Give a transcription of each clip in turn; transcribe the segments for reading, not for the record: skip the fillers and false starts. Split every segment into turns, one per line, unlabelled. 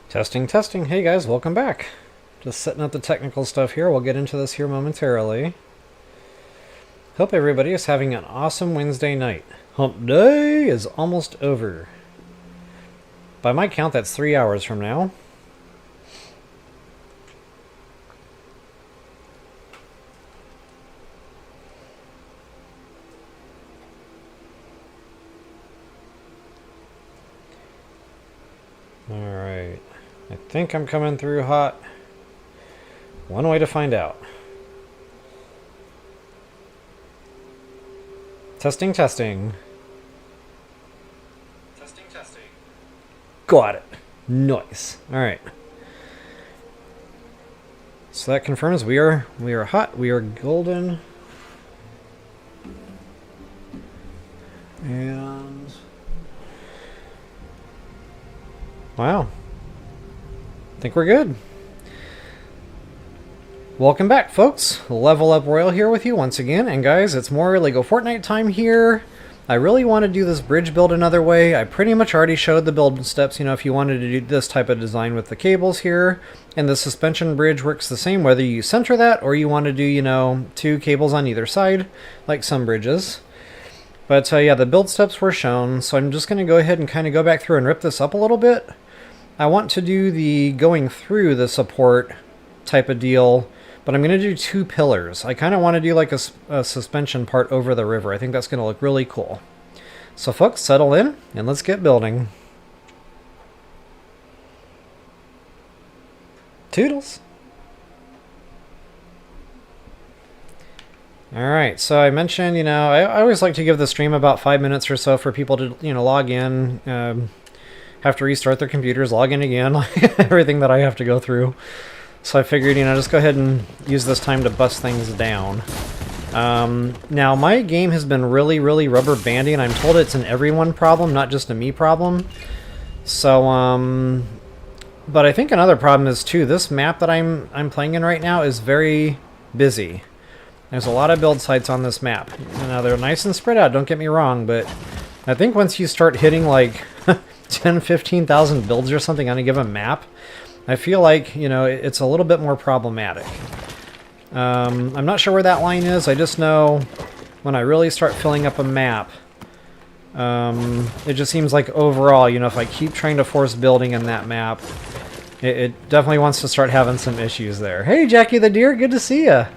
Testing, testing. Hey guys, welcome back. Just setting up the technical stuff here. We'll get into this here momentarily. Hope everybody is having an awesome Wednesday night. Hump day is almost over. By my count, that's 3 hours from now. Alright. I think I'm coming through hot. One way to find out. Testing, testing.
Testing, testing.
Got it. Nice. Alright. So that confirms we are hot, we are golden. And wow. I think we're good. Welcome back, folks. Level Up Royal here with you once again. And guys, it's more Lego Fortnite time here. I really want to do this bridge build another way. I pretty much already showed the build steps, you know, if you wanted to do this type of design with the cables here. And the suspension bridge works the same whether you center that or you want to do, you know, 2 cables on either side, like some bridges. But yeah, the build steps were shown, so I'm just going to go ahead and kind of go back through and rip this up a little bit. I want to do the going through the support type of deal, but I'm going to do 2 pillars. I kind of want to do like a suspension part over the river. I think that's going to look really cool. So folks, settle in and let's get building. Toodles! Alright, so I mentioned, you know, I always like to give the stream about 5 minutes or so for people to, you know, log in, have to restart their computers, log in again, everything that I have to go through. So I figured, you know, just go ahead and use this time to bust things down. Now, my game has been really rubber bandy, and I'm told it's an everyone problem, not just a me problem. So, but I think another problem is, too, this map that I'm playing in right now is very busy. There's a lot of build sites on this map. Now, they're nice and spread out, don't get me wrong, but I think once you start hitting, like, 10, 15,000 builds or something on a given map, I feel like, you know, it's a little bit more problematic. I'm not sure where that line is. I just know when I really start filling up a map, it just seems like overall, you know, if I keep trying to force building in that map, it definitely wants to start having some issues there. Hey, Jackie the Deer, good to see ya.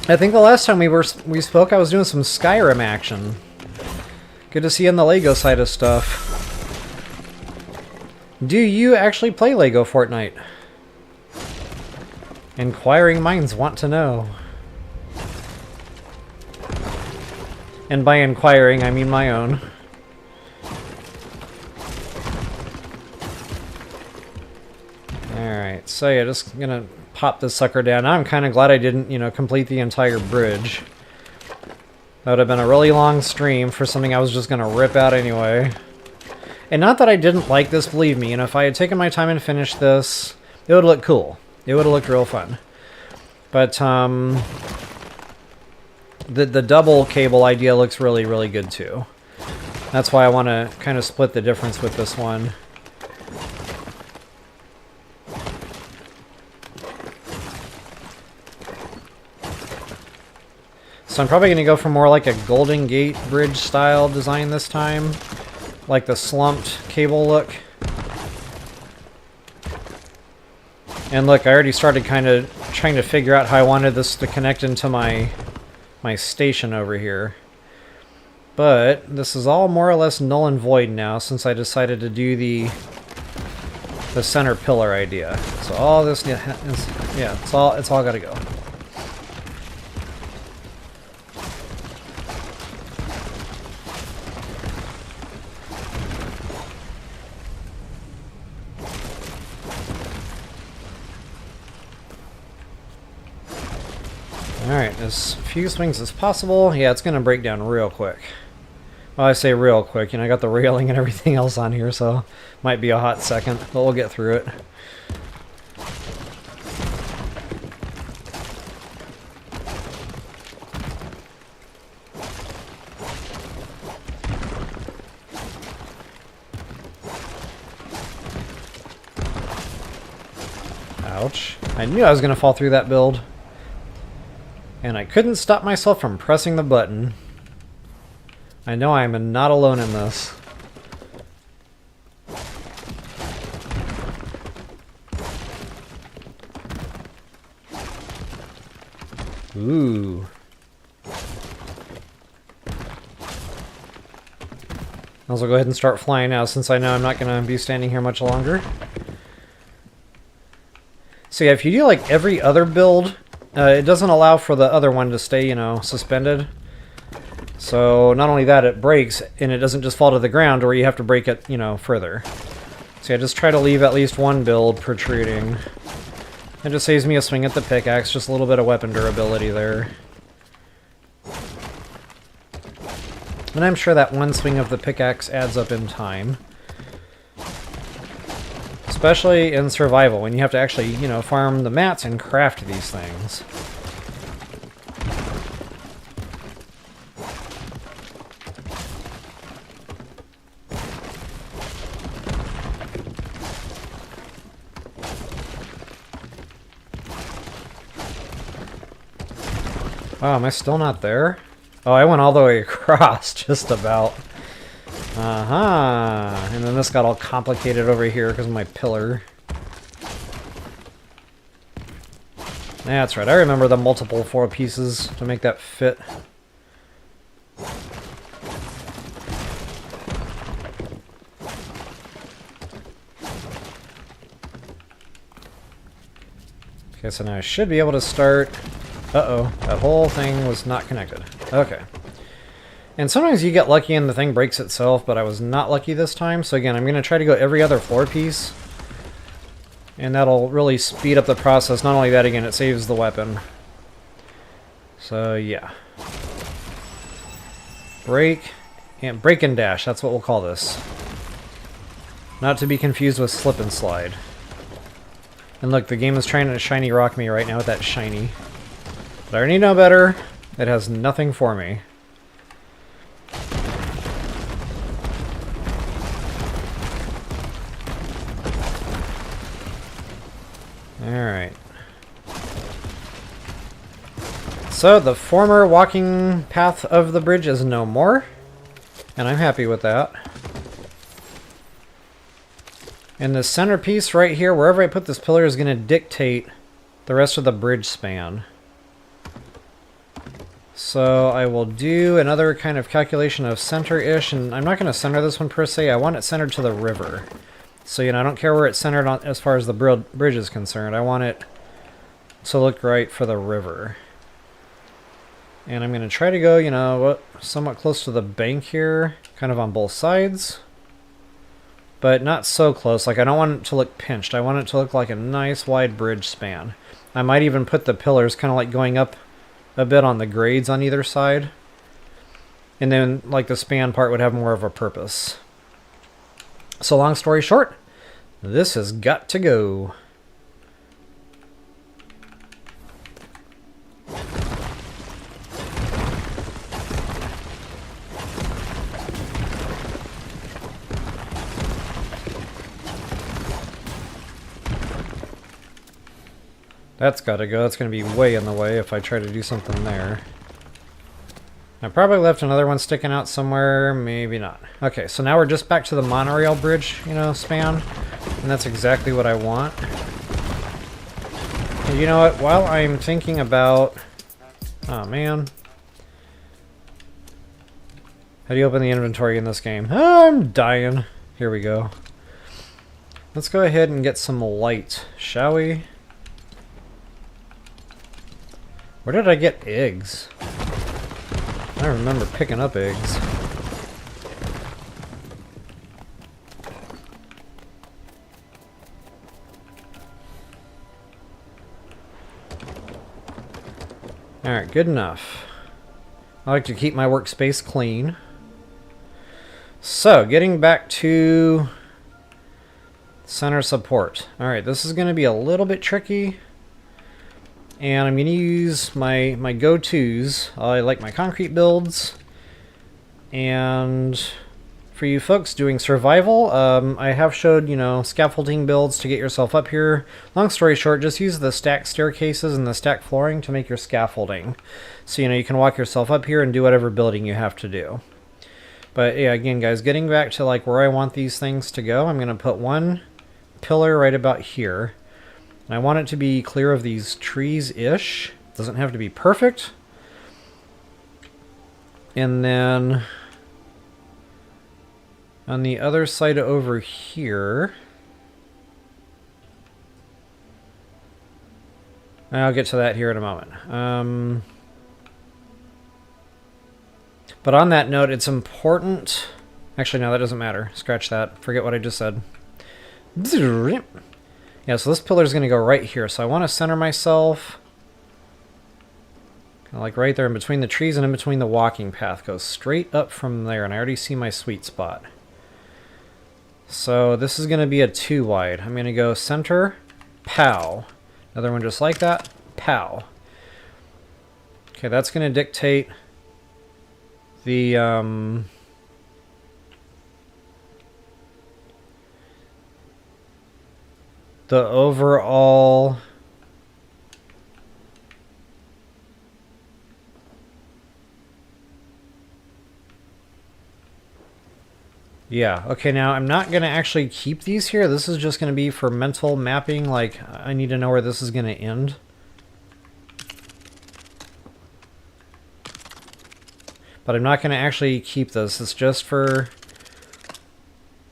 I think the last time we spoke, I was doing some Skyrim action. Good to see you on the Lego side of stuff. Do you actually play Lego Fortnite? Inquiring minds want to know. And by inquiring, I mean my own. Alright, so yeah, just gonna pop this sucker down. Now I'm kind of glad I didn't, you know, complete the entire bridge. That would have been a really long stream for something I was just gonna rip out anyway. And not that I didn't like this, believe me, and if I had taken my time and finished this, it would look cool. It would have looked real fun. But, the double cable idea looks really good too. That's why I want to kind of split the difference with this one. So I'm probably going to go for more like a Golden Gate Bridge style design this time. Like the slumped cable look. And look, I already started kind of trying to figure out how I wanted this to connect into my station over here. But this is all more or less null and void now since I decided to do the center pillar idea. So all this is, yeah, it's all got to go. Alright, as few swings as possible. Yeah, it's going to break down real quick. Well, I say real quick, you know, I got the railing and everything else on here, so might be a hot second, but we'll get through it. Ouch. I knew I was going to fall through that build. And I couldn't stop myself from pressing the button. I know I am not alone in this. Ooh. I'll go ahead and start flying now since I know I'm not going to be standing here much longer. So yeah, if you do like every other build, it doesn't allow for the other one to stay, you know, suspended. So not only that, it breaks and it doesn't just fall to the ground or you have to break it, you know, further. So yeah, just try to leave at least one build protruding. It just saves me a swing at the pickaxe, just a little bit of weapon durability there. And I'm sure that one swing of the pickaxe adds up in time. Especially in survival, when you have to actually, you know, farm the mats and craft these things. Wow, am I still not there? Oh, I went all the way across, just about. And then this got all complicated over here because of my pillar. That's right, I remember the multiple 4 pieces to make that fit. Okay, so now I should be able to start... Uh-oh, that whole thing was not connected. Okay. And sometimes you get lucky and the thing breaks itself, but I was not lucky this time. So again, I'm going to try to go every other floor piece. And that'll really speed up the process. Not only that, again, it saves the weapon. So, yeah. Break and dash, that's what we'll call this. Not to be confused with slip and slide. And look, the game is trying to shiny rock me right now with that shiny. But I already know better. It has nothing for me. Alright. So, the former walking path of the bridge is no more. And I'm happy with that. And the centerpiece right here, wherever I put this pillar, is going to dictate the rest of the bridge span. So I will do another kind of calculation of center-ish, and I'm not going to center this one per se. I want it centered to the river. So, you know, I don't care where it's centered on as far as the bridge is concerned. I want it to look right for the river. And I'm going to try to go, you know, somewhat close to the bank here, kind of on both sides. But not so close. Like, I don't want it to look pinched. I want it to look like a nice wide bridge span. I might even put the pillars kind of like going up a bit on the grades on either side. And then, like, the span part would have more of a purpose. So, long story short, this has got to go. That's got to go. That's going to be way in the way if I try to do something there. I probably left another one sticking out somewhere. Maybe not. Okay, so now we're just back to the monorail bridge, you know, span. And that's exactly what I want. And you know what? While I'm thinking about... Oh, man. How do you open the inventory in this game? Oh, I'm dying. Here we go. Let's go ahead and get some light, shall we? Where did I get eggs? I don't remember picking up eggs. Alright, good enough. I like to keep my workspace clean. So, getting back to center support. Alright, this is going to be a little bit tricky. And I'm going to use my go-tos. I like my concrete builds. And For you folks doing survival, I have showed, scaffolding builds to get yourself up here. Long story short, just use the stacked staircases and the stacked flooring to make your scaffolding. So, you can walk yourself up here and do whatever building you have to do. But yeah, again, guys, getting back to like where I want these things to go, I'm going to put one pillar right about here. And I want it to be clear of these trees-ish. Doesn't have to be perfect. And then on the other side over here, I'll get to that here in a moment. But on that note, it's important... Actually, no, that doesn't matter. Scratch that. Forget what I just said. Yeah, so this pillar is going to go right here. So I want to center myself... kind of like right there in between the trees and in between the walking path. Goes straight up from there, and I already see my sweet spot. So this is going to be a 2 wide. I'm going to go center, pow. Another one just like that, pow. Okay, that's going to dictate the overall yeah, okay, now I'm not going to actually keep these here. This is just going to be for mental mapping. Like, I need to know where this is going to end. But I'm not going to actually keep this. It's just for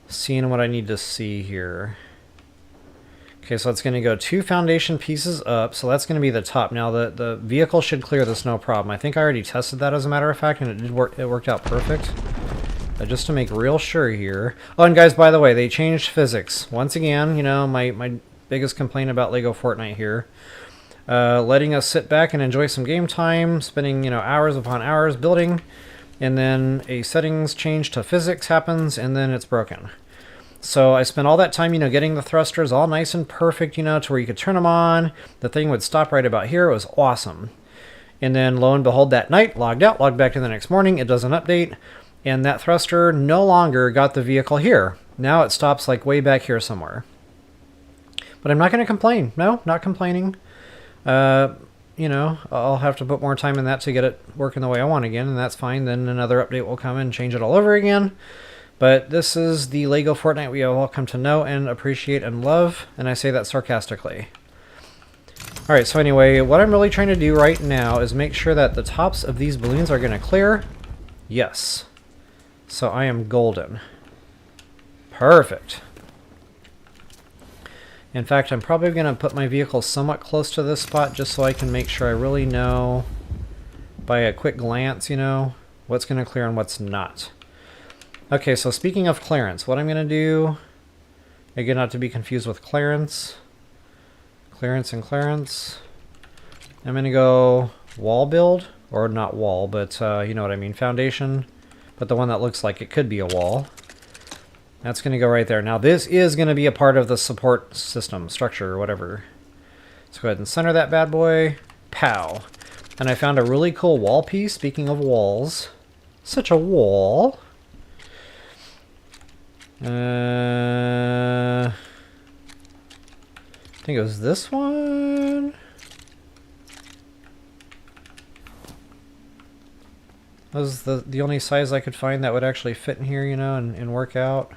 seeing what I need to see here. Okay, so it's going to go 2 foundation pieces up. So that's going to be the top. Now, the vehicle should clear this no problem. I think I already tested that, as a matter of fact, and it did work. It worked out perfect. But just to make real sure here. Oh, and guys, by the way, they changed physics. Once again, my biggest complaint about Lego Fortnite here. Letting us sit back and enjoy some game time, spending, hours upon hours building, and then a settings change to physics happens, and then it's broken. So I spent all that time, getting the thrusters all nice and perfect, to where you could turn them on. The thing would stop right about here. It was awesome. And then, lo and behold, that night, logged out, logged back in the next morning, it does an update, and that thruster no longer got the vehicle here. Now it stops, like, way back here somewhere. But I'm not going to complain. No, not complaining. I'll have to put more time in that to get it working the way I want again, and that's fine. Then another update will come and change it all over again. But this is the Lego Fortnite we have all come to know and appreciate and love, and I say that sarcastically. Alright, so anyway, what I'm really trying to do right now is make sure that the tops of these balloons are going to clear. Yes. So I am golden. Perfect. In fact, I'm probably going to put my vehicle somewhat close to this spot just so I can make sure I really know by a quick glance, what's going to clear and what's not. Okay, so speaking of clearance, what I'm going to do, again, not to be confused with clearance, and clearance. I'm going to go wall build, or not wall, but you know what I mean, foundation, but the one that looks like it could be a wall. That's going to go right there. Now this is going to be a part of the support system, structure, or whatever. Let's go ahead and center that bad boy. Pow. And I found a really cool wall piece, speaking of walls. Such a wall. I think it was this one. That was the only size I could find that would actually fit in here, and work out.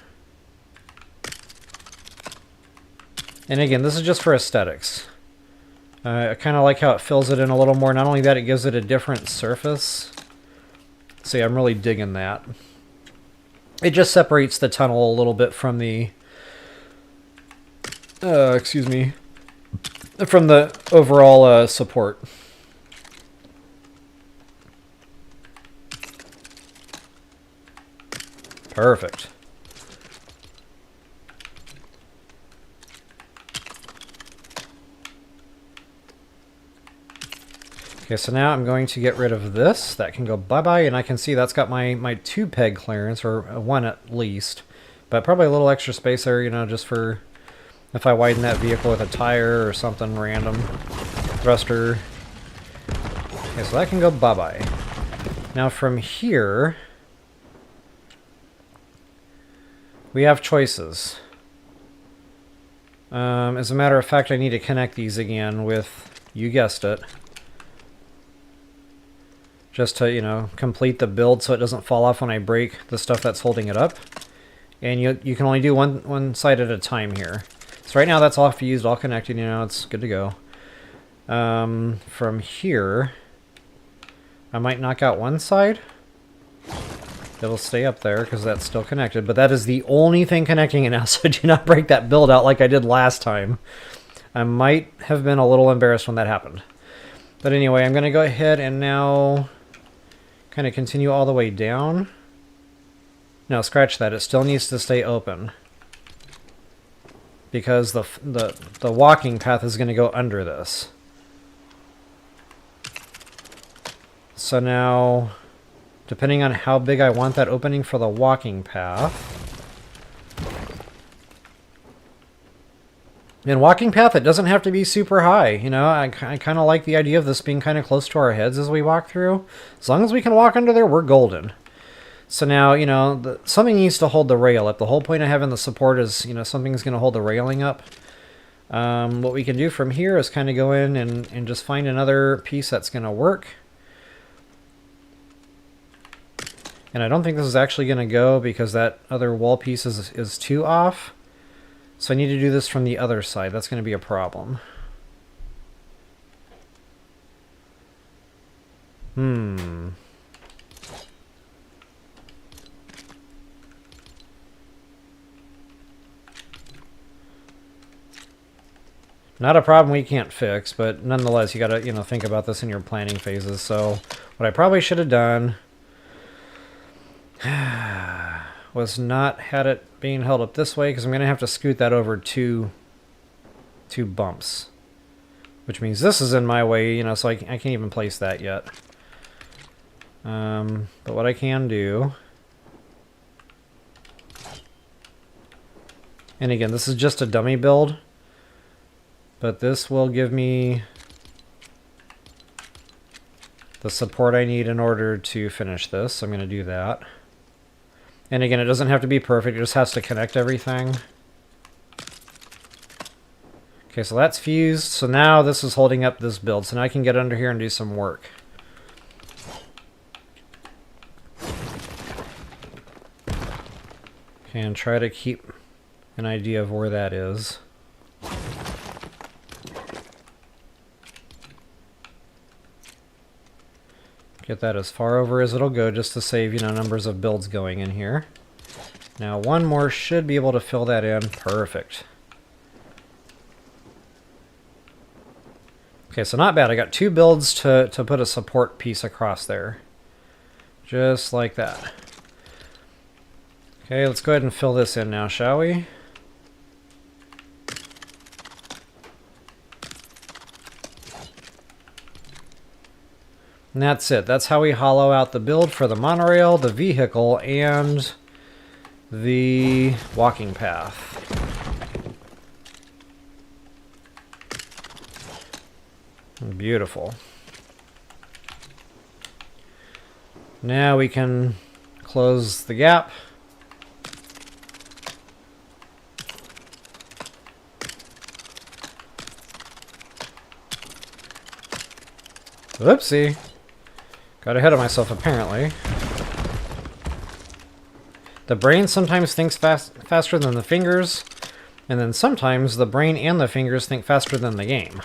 And again, this is just for aesthetics. I kind of like how it fills it in a little more. Not only that, it gives it a different surface. See, I'm really digging that. It just separates the tunnel a little bit from the... excuse me. From the overall support. Perfect. Okay, so now I'm going to get rid of this. That can go bye-bye, and I can see that's got my 2 peg clearance, or 1 at least. But probably a little extra space there, just for if I widen that vehicle with a tire or something random. Thruster. Okay, so that can go bye-bye. Now from here, we have choices. As a matter of fact, I need to connect these again with, you guessed it, just to, you know, complete the build so it doesn't fall off when I break the stuff that's holding it up. And you can only do one side at a time here. So right now that's all fused, all connected, you know, it's good to go. From here, I might knock out one side. It'll stay up there because that's still connected, but that is the only thing connecting it now, so do not break that build out like I did last time. I might have been a little embarrassed when that happened. But anyway, I'm going to go ahead and now kind of continue all the way down. No, scratch that. It still needs to stay open, because the walking path is going to go under this. So now, depending on how big I want that opening for the walking path. And walking path, it doesn't have to be super high. You know, I kind of like the idea of this being kind of close to our heads as we walk through. As long as we can walk under there, we're golden. So now, you know, something needs to hold the rail up. The whole point of having the support is, you know, something's going to hold the railing up. What we can do from here is kind of go in and just find another piece that's going to work. And I don't think this is actually going to go because that other wall piece is too off. So I need to do this from the other side. That's going to be a problem. Not a problem we can't fix, but nonetheless, you got to, you know, think about this in your planning phases. So what I probably should have done was not had it being held up this way, because I'm going to have to scoot that over two bumps, which means this is in my way, you know, so I can't even place that yet. But what I can do, and again, this is just a dummy build, but this will give me the support I need in order to finish this. So I'm going to do that. And again, it doesn't have to be perfect, it just has to connect everything. Okay, so that's fused. So now this is holding up this build. So now I can get under here and do some work. Okay, and try to keep an idea of where that is. Get that as far over as it'll go, just to save, you know, numbers of builds going in here. Now one more should be able to fill that in. Perfect. Okay, so not bad. I got two builds to put a support piece across there. Just like that. Okay, let's go ahead and fill this in now, shall we? And that's it. That's how we hollow out the build for the monorail, the vehicle, and the walking path. Beautiful. Now we can close the gap. Whoopsie. Got ahead of myself, apparently. The brain sometimes thinks faster than the fingers, and then sometimes the brain and the fingers think faster than the game.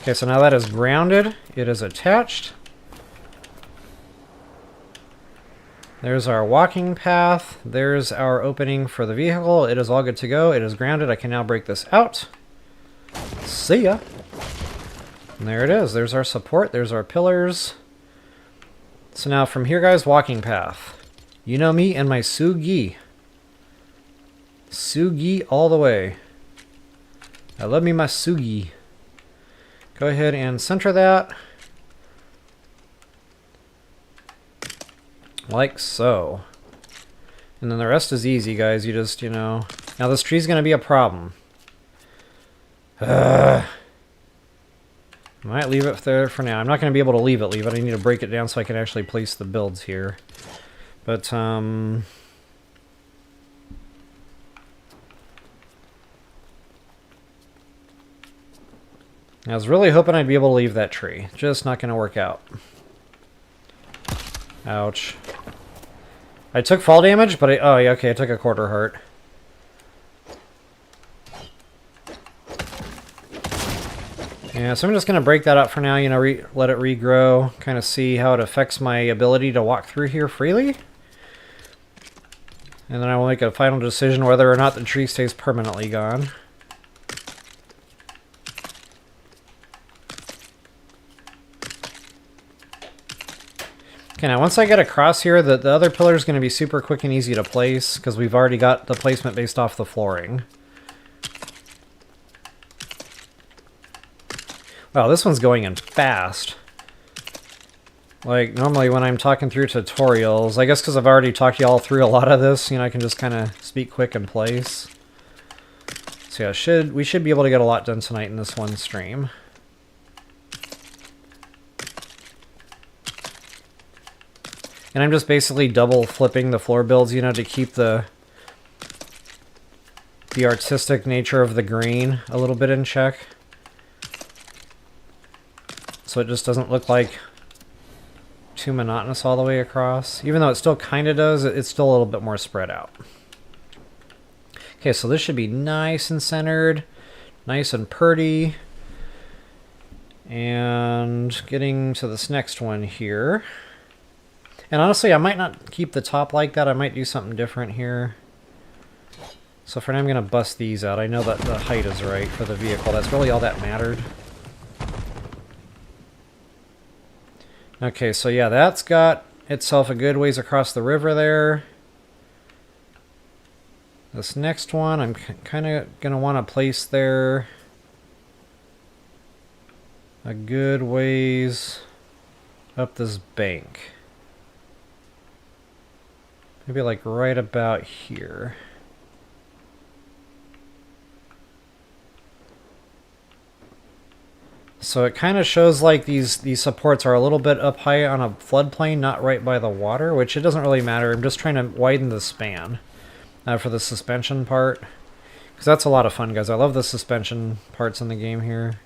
Okay, so now that is grounded, it is attached. There's our walking path. There's our opening for the vehicle. It is all good to go. It is grounded. I can now break this out. See ya. And there it is. There's our support. There's our pillars. So now from here, guys, walking path. You know me and my Sugi. Sugi all the way. I love me my Sugi. Go ahead and center that. Like so. And then the rest is easy, guys. You just, you know... Now this tree's going to be a problem. Might leave it there for now. I'm not going to be able to leave it. I need to break it down so I can actually place the builds here. But, I was really hoping I'd be able to leave that tree. Just not going to work out. Ouch. I took fall damage, but oh yeah, okay, I took a quarter heart. Yeah, so I'm just going to break that up for now, you know, let it regrow, kind of see how it affects my ability to walk through here freely. And then I will make a final decision whether or not the tree stays permanently gone. Okay, now once I get across here, the other pillar is going to be super quick and easy to place, because we've already got the placement based off the flooring. Wow, this one's going in fast. Like, normally when I'm talking through tutorials, I guess because I've already talked y'all through a lot of this, you know, I can just kind of speak quick and place. So yeah, we should be able to get a lot done tonight in this one stream. And I'm just basically double flipping the floor builds, you know, to keep the artistic nature of the green a little bit in check. So it just doesn't look like too monotonous all the way across. Even though it still kind of does, it's still a little bit more spread out. Okay, so this should be nice and centered, nice and pretty. And getting to this next one here. And honestly, I might not keep the top like that. I might do something different here. So for now, I'm going to bust these out. I know that the height is right for the vehicle. That's really all that mattered. Okay, so yeah, that's got itself a good ways across the river there. This next one, I'm kind of going to want to place there a good ways up this bank. Maybe like right about here. So it kind of shows like these supports are a little bit up high on a floodplain, not right by the water, which it doesn't really matter. I'm just trying to widen the span for the suspension part. Because that's a lot of fun, guys. I love the suspension parts in the game here.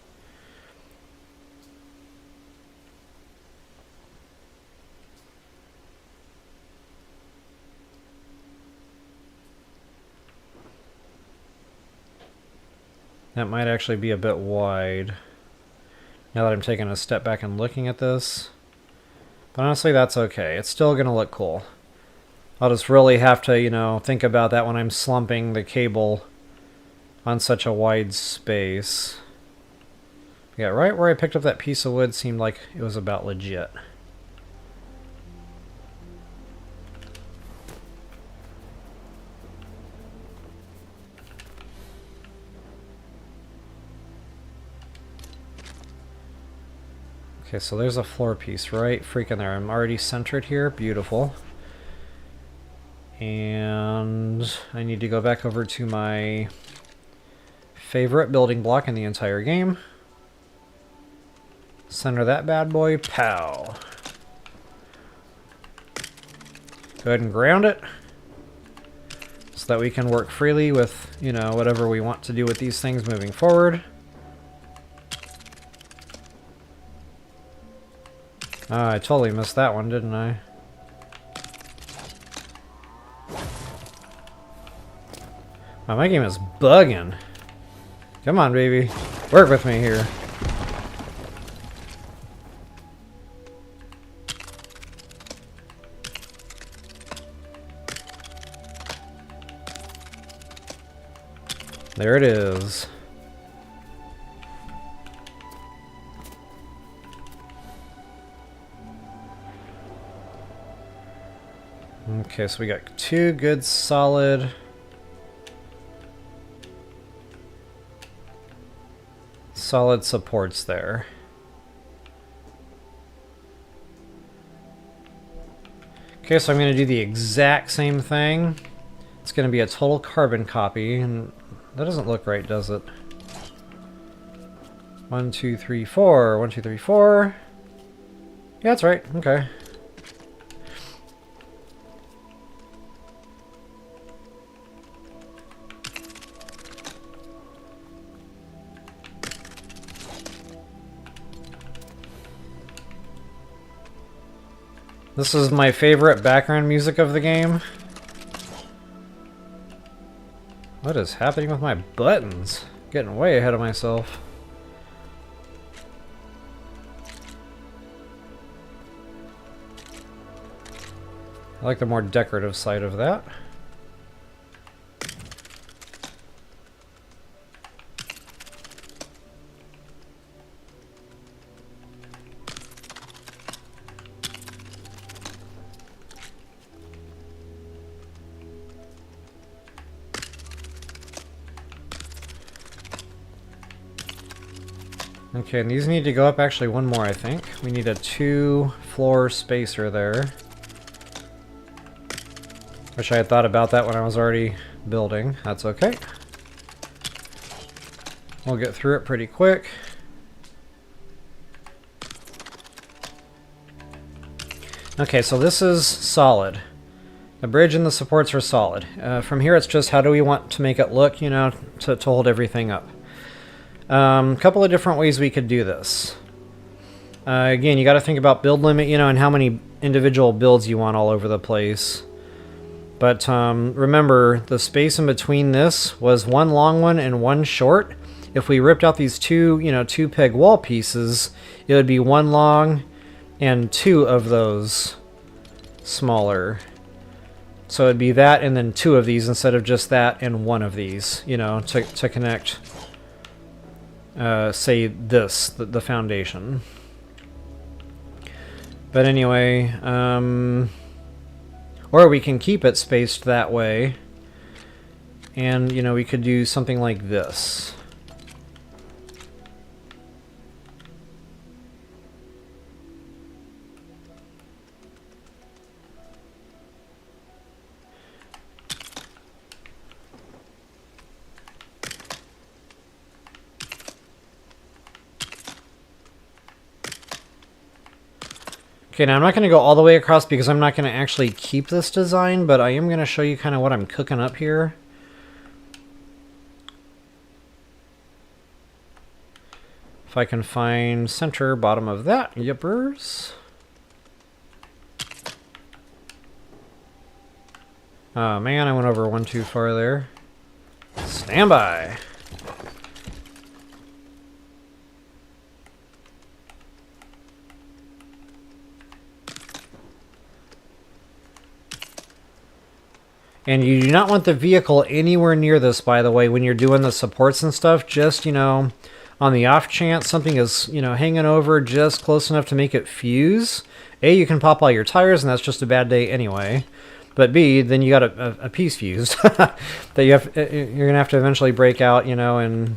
That might actually be a bit wide, now that I'm taking a step back and looking at this. But honestly, that's okay. It's still going to look cool. I'll just really have to, you know, think about that when I'm slumping the cable on such a wide space. Yeah, right where I picked up that piece of wood seemed like it was about legit. Okay, so there's a floor piece right freaking there. I'm already centered here. Beautiful. And I need to go back over to my favorite building block in the entire game. Center that bad boy. Pow. Go ahead and ground it so that we can work freely with, you know, whatever we want to do with these things moving forward. I totally missed that one, didn't I? Wow, my game is bugging. Come on, baby. Work with me here. There it is. Okay, so we got two good solid supports there. Okay, so I'm going to do the exact same thing. It's going to be a total carbon copy, and that doesn't look right, does it? 1, 2, 3, 4. 1, 2, 3, 4. Yeah, that's right. Okay. This is my favorite background music of the game. What is happening with my buttons? Getting way ahead of myself. I like the more decorative side of that. Okay, and these need to go up actually one more, I think. We need a 2-floor spacer there. Wish I had thought about that when I was already building. That's okay. We'll get through it pretty quick. Okay, so this is solid. The bridge and the supports are solid. From here it's just how do we want to make it look, you know, to hold everything up. A couple of different ways we could do this. Again, you got to think about build limit, you know, and how many individual builds you want all over the place. But remember, the space in between this was one long one and one short. If we ripped out these two, you know, 2-peg wall pieces, it would be one long and 2 of those smaller. So it'd be that and then 2 of these instead of just that and 1 of these, you know, to connect. Say this, the foundation. But anyway, or we can keep it spaced that way. And, you know, we could do something like this. Okay, now I'm not going to go all the way across because I'm not going to actually keep this design, but I am going to show you kind of what I'm cooking up here. If I can find center bottom of that, yippers. Oh man, I went over one too far there. Stand by. And you do not want the vehicle anywhere near this, by the way, when you're doing the supports and stuff. Just, you know, on the off chance something is, you know, hanging over just close enough to make it fuse. A, you can pop all your tires, and that's just a bad day anyway. But B, then you got a piece fused that you're gonna have to eventually break out, you know, and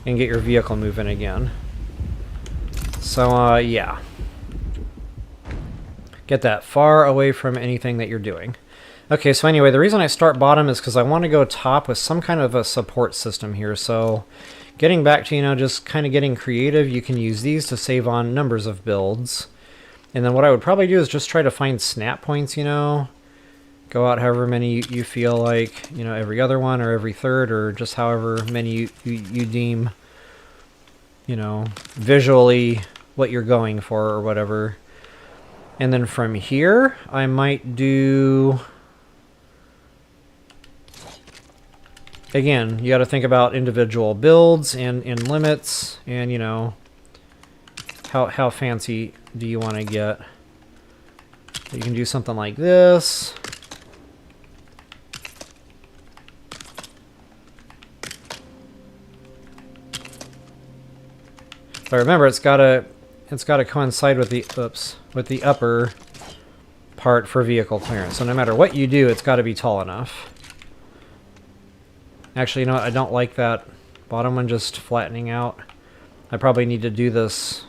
get your vehicle moving again. So yeah, get that far away from anything that you're doing. Okay, so anyway, the reason I start bottom is because I want to go top with some kind of a support system here. So getting back to, you know, just kind of getting creative, you can use these to save on numbers of builds. And then what I would probably do is just try to find snap points, you know. Go out however many you feel like, you know, every other one or every third or just however many you deem, you know, visually what you're going for or whatever. And then from here, I might do... Again, you got to think about individual builds and limits, and you know, how fancy do you want to get? You can do something like this. But remember, it's got to coincide with the upper part for vehicle clearance. So no matter what you do, it's got to be tall enough. Actually, you know what? I don't like that bottom one just flattening out. I probably need to do this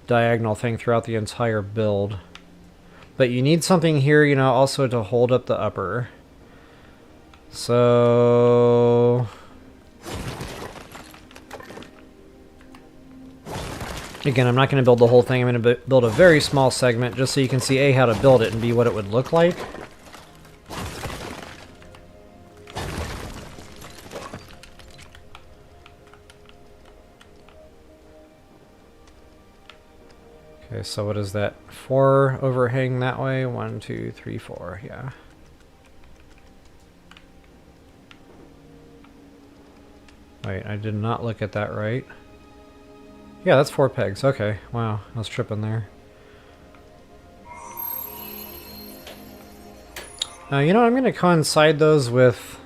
diagonal thing throughout the entire build. But you need something here, you know, also to hold up the upper. So... Again, I'm not going to build the whole thing. I'm going to build a very small segment just so you can see A, how to build it, and B, what it would look like. Okay, so what is that? 4 overhang that way? 1, 2, 3, 4, yeah. Wait, I did not look at that right. Yeah, that's 4 pegs. Okay, wow, I was tripping there. You know, I'm going to coincide those with...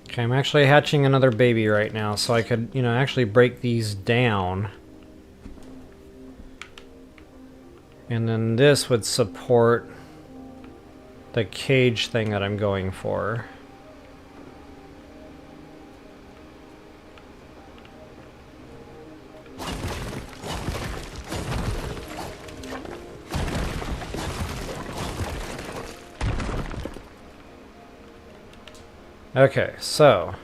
Okay, I'm actually hatching another baby right now, so I could, you know, actually break these down. And then this would support the cage thing that I'm going for. Okay, so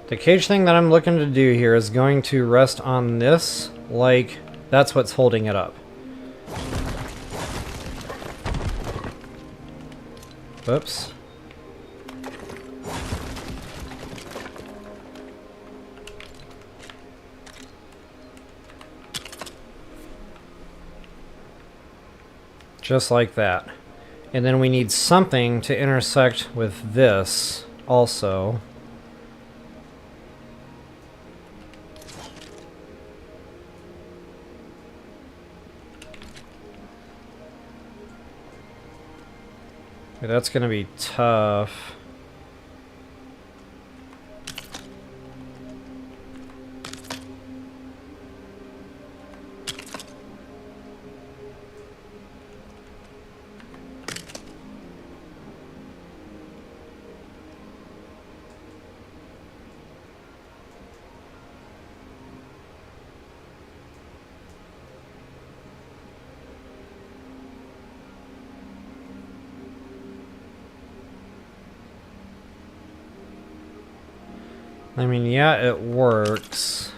the cage thing that I'm looking to do here is going to rest on this, like that's what's holding it up. Whoops. Just like that. And then we need something to intersect with this also. Okay, that's going to be tough. I mean, yeah, it works.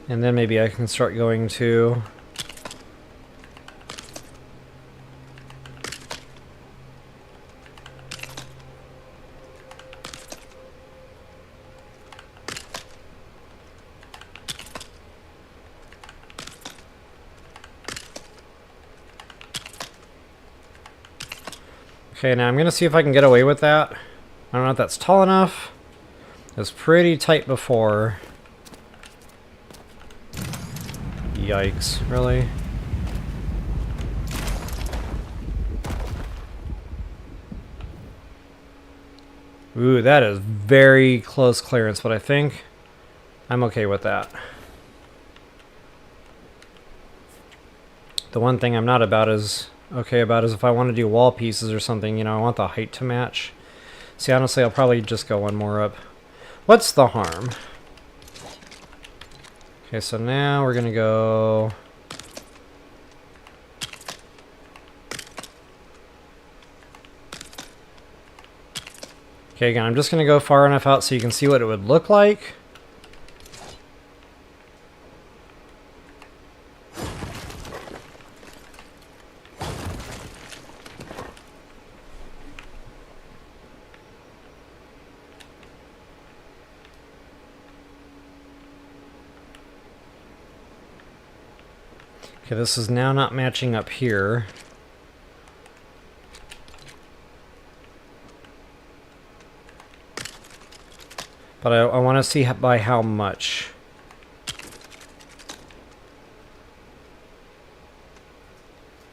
And then maybe I can start going to... Okay, now I'm going to see if I can get away with that. I don't know if that's tall enough. It was pretty tight before. Yikes, really? Ooh, that is very close clearance, but I think I'm okay with that. The one thing I'm not okay about is if I want to do wall pieces or something, you know, I want the height to match. See, honestly, I'll probably just go one more up. What's the harm? Okay, so now we're gonna go... Okay, again, I'm just gonna go far enough out so you can see what it would look like. Okay, this is now not matching up here. But I want to see by how much.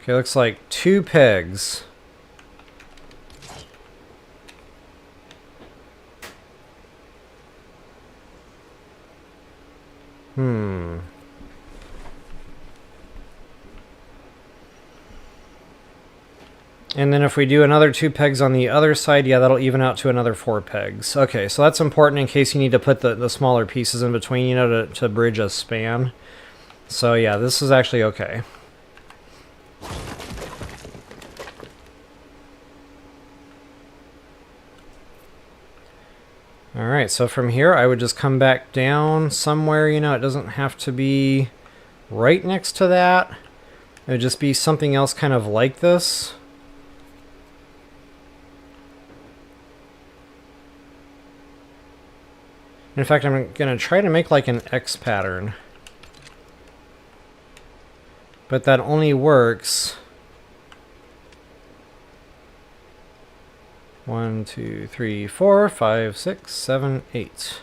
Okay, looks like 2 pegs. And then if we do another 2 pegs on the other side, yeah, that'll even out to another 4 pegs. Okay, so that's important in case you need to put the smaller pieces in between, you know, to bridge a span. So yeah, this is actually okay. Alright, so from here I would just come back down somewhere, you know, it doesn't have to be right next to that. It would just be something else kind of like this. In fact, I'm going to try to make like an X pattern. But that only works 1, 2, 3, 4, 5, 6, 7, 8.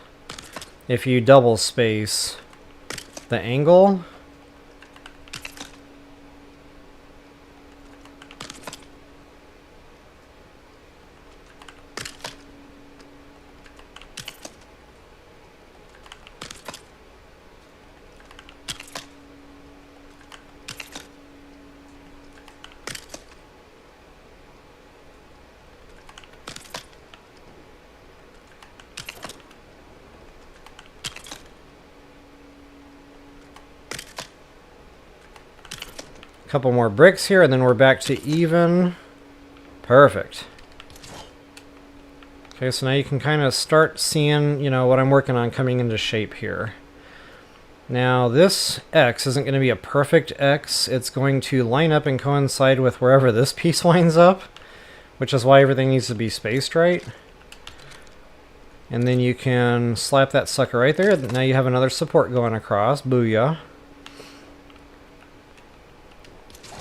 If you double space the angle. Couple more bricks here, and then we're back to even. Perfect. Okay, so now you can kind of start seeing, you know, what I'm working on coming into shape here. Now, this X isn't going to be a perfect X. It's going to line up and coincide with wherever this piece winds up, which is why everything needs to be spaced right. And then you can slap that sucker right there. Now you have another support going across. Booyah.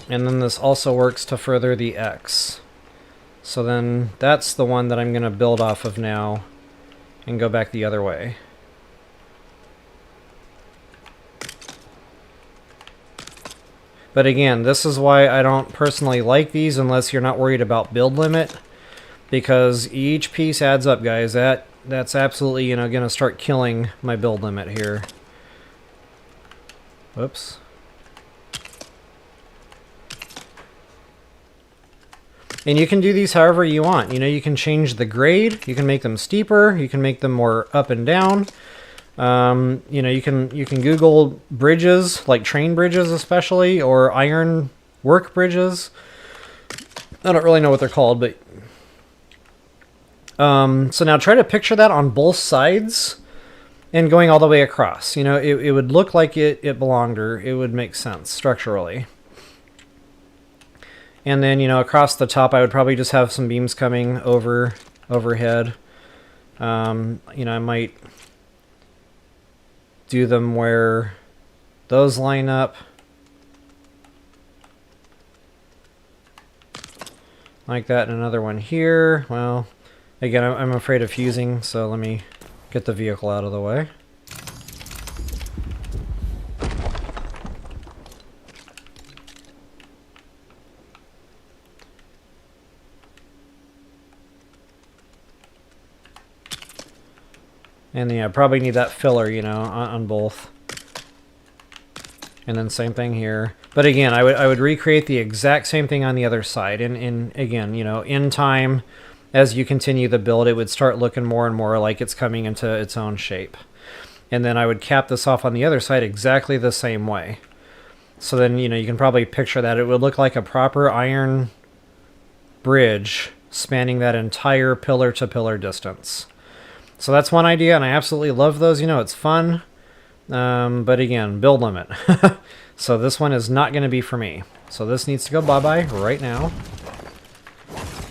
And then this also works to further the X. So then that's the one that I'm going to build off of now and go back the other way. But again, this is why I don't personally like these unless you're not worried about build limit, because each piece adds up, guys. That's absolutely, you know, going to start killing my build limit here. Whoops. And you can do these however you want. You know, you can change the grade, you can make them steeper, you can make them more up and down. You know, you can Google bridges, like train bridges especially, or iron work bridges. I don't really know what they're called, but... so now try to picture that on both sides and going all the way across. You know, it would look like it belonged, or it would make sense structurally. And then, you know, across the top, I would probably just have some beams coming overhead. You know, I might do them where those line up. Like that, and another one here. Well, again, I'm afraid of fusing, so let me get the vehicle out of the way. And yeah, probably need that filler, you know, on both. And then same thing here. But again, I would recreate the exact same thing on the other side. And again, you know, in time, as you continue the build, it would start looking more and more like it's coming into its own shape. And then I would cap this off on the other side exactly the same way. So then, you know, you can probably picture that. It would look like a proper iron bridge spanning that entire pillar-to-pillar distance. So that's one idea, and I absolutely love those. You know, it's fun. But again, build limit. So this one is not going to be for me. So this needs to go bye-bye right now.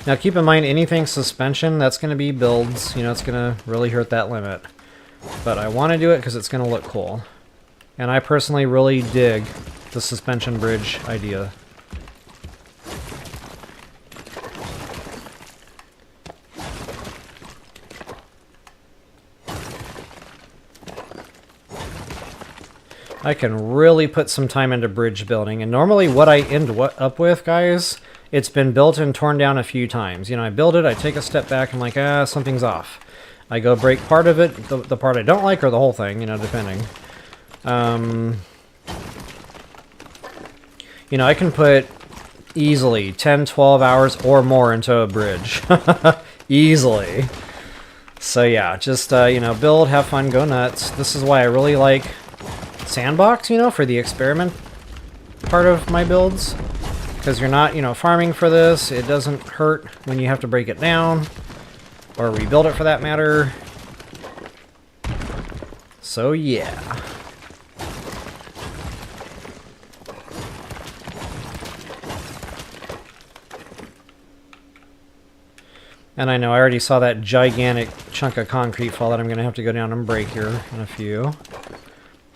Now keep in mind, anything suspension, that's going to be builds. You know, it's going to really hurt that limit. But I want to do it because it's going to look cool. And I personally really dig the suspension bridge idea. I can really put some time into bridge building, and normally what I end up with, guys, it's been built and torn down a few times. You know, I build it, I take a step back, I'm like, something's off. I go break part of it, the part I don't like, or the whole thing, you know, depending. You know, I can put easily 10, 12 hours or more into a bridge. Easily. So yeah, just, you know, build, have fun, go nuts. This is why I really like Sandbox, you know, for the experiment part of my builds. Because you're not, you know, farming for this. It doesn't hurt when you have to break it down. Or rebuild it for that matter. So yeah. And I know I already saw that gigantic chunk of concrete fall that I'm going to have to go down and break here in a few.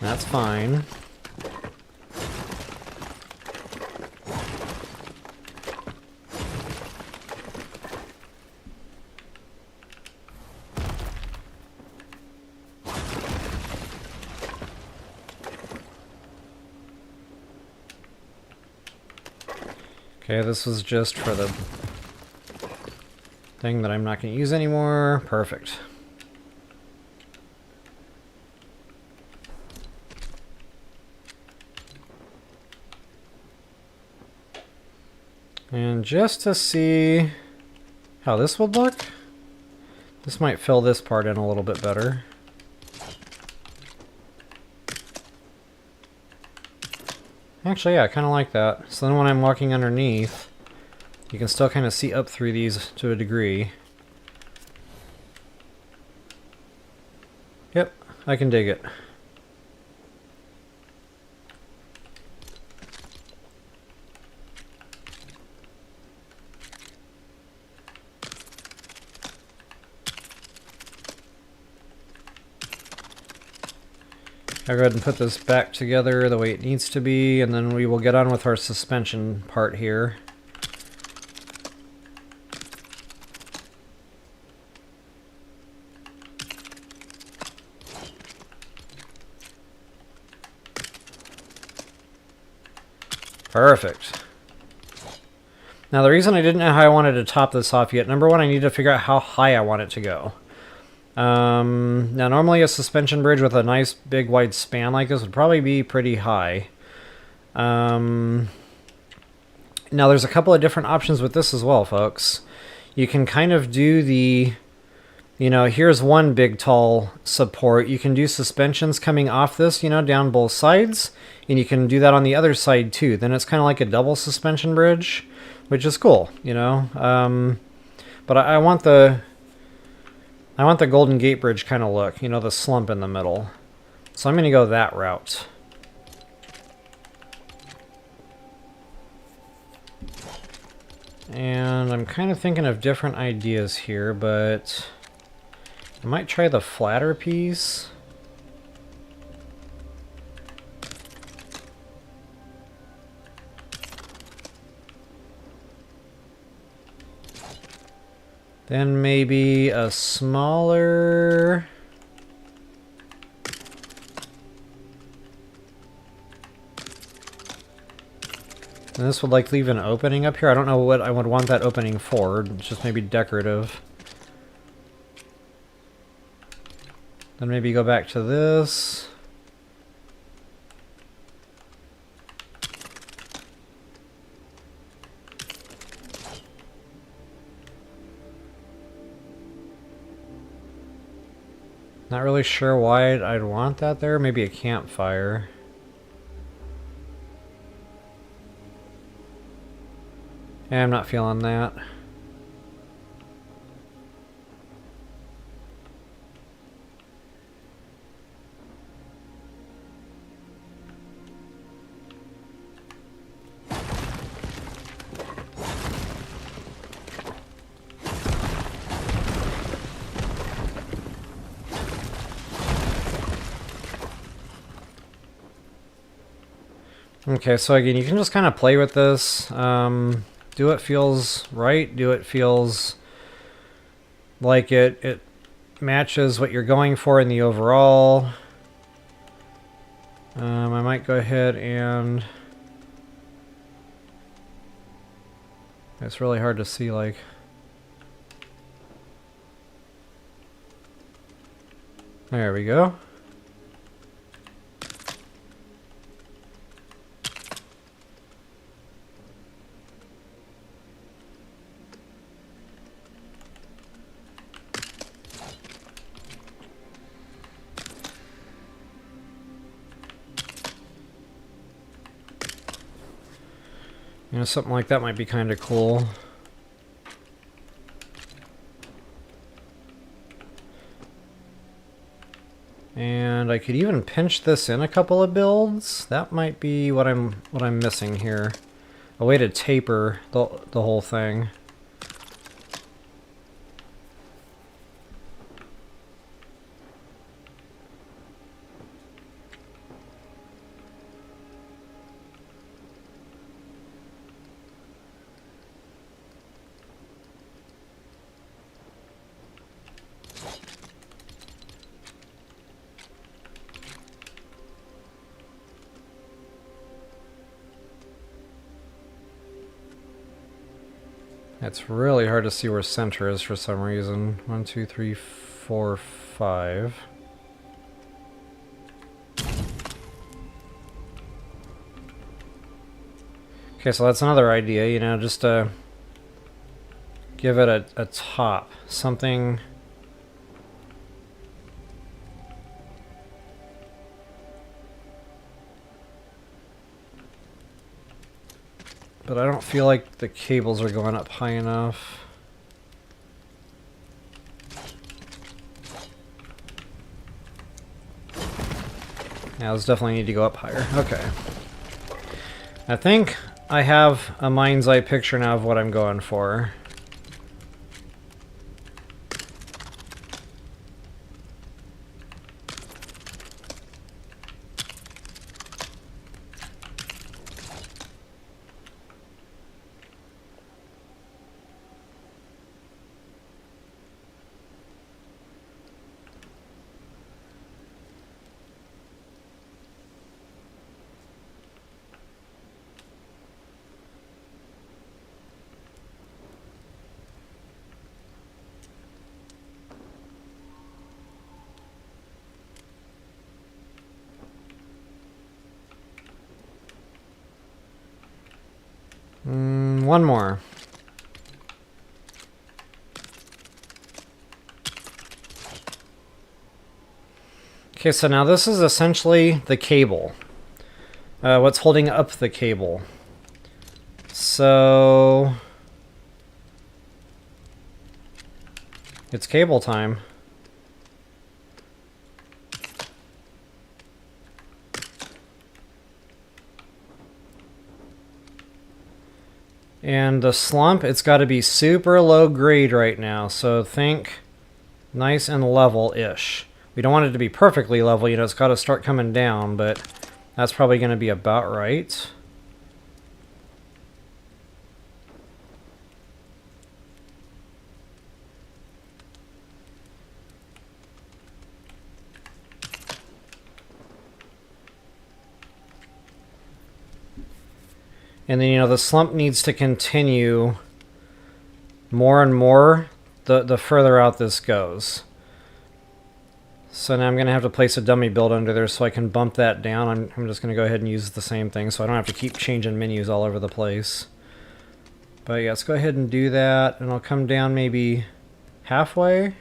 That's fine. Okay, this was just for the thing that I'm not going to use anymore. Perfect. And just to see how this would look, this might fill this part in a little bit better. Actually, yeah, I kind of like that. So then when I'm walking underneath, you can still kind of see up through these to a degree. Yep, I can dig it. I'll go ahead and put this back together the way it needs to be, and then we will get on with our suspension part here. Perfect. Now the reason I didn't know how I wanted to top this off yet, number one, I need to figure out how high I want it to go. Now normally a suspension bridge with a nice big wide span like this would probably be pretty high. Now there's a couple of different options with this as well, folks. You can kind of do the, you know, here's one big tall support. You can do suspensions coming off this, you know, down both sides, and you can do that on the other side too. Then it's kind of like a double suspension bridge, which is cool, you know. But I want the Golden Gate Bridge kind of look, you know, the slump in the middle. So I'm going to go that route. And I'm kind of thinking of different ideas here, but I might try the flatter piece. Then maybe a smaller... And this would like leave an opening up here. I don't know what I would want that opening for. It's just maybe decorative. Then maybe go back to this. Not really sure why I'd want that there. Maybe a campfire. Yeah, I'm not feeling that. Okay, so again, you can just kind of play with this. Do what feels right. Do what feels like it matches what you're going for in the overall. I might go ahead and... It's really hard to see, like... There we go. You know, something like that might be kind of cool. And I could even pinch this in a couple of builds. That might be what I'm missing here. A way to taper the whole thing. It's really hard to see where center is for some reason. 1, 2, 3, 4, 5. Okay, so that's another idea, you know, just give it a top. Something... But I don't feel like the cables are going up high enough. Yeah, those definitely need to go up higher. Okay. I think I have a mind's eye picture now of what I'm going for. One more. Okay, so now this is essentially the cable. What's holding up the cable. So... it's cable time. And the slump, it's got to be super low grade right now. So think nice and level-ish. We don't want it to be perfectly level, you know, it's got to start coming down, but that's probably going to be about right. And then, you know, the slump needs to continue more and more the further out this goes. So now I'm going to have to place a dummy build under there so I can bump that down. I'm just going to go ahead and use the same thing so I don't have to keep changing menus all over the place. But yeah, let's go ahead and do that, and I'll come down maybe halfway.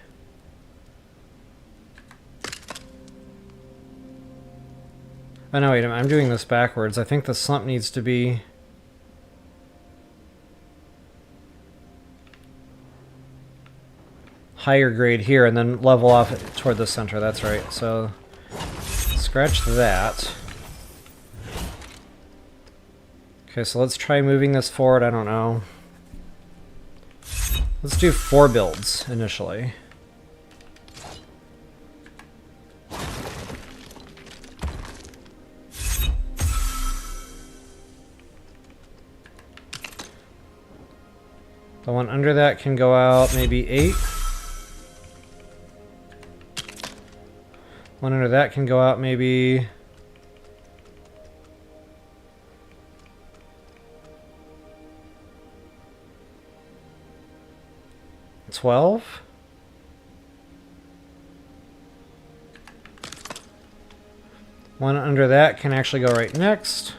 Oh no, wait, I'm doing this backwards. I think the slump needs to be... higher grade here and then level off toward the center. That's right. So scratch that. Okay, so let's try moving this forward. I don't know. Let's do 4 builds initially. The one under that can go out maybe 8. One under that can go out maybe 12. One under that can actually go right next.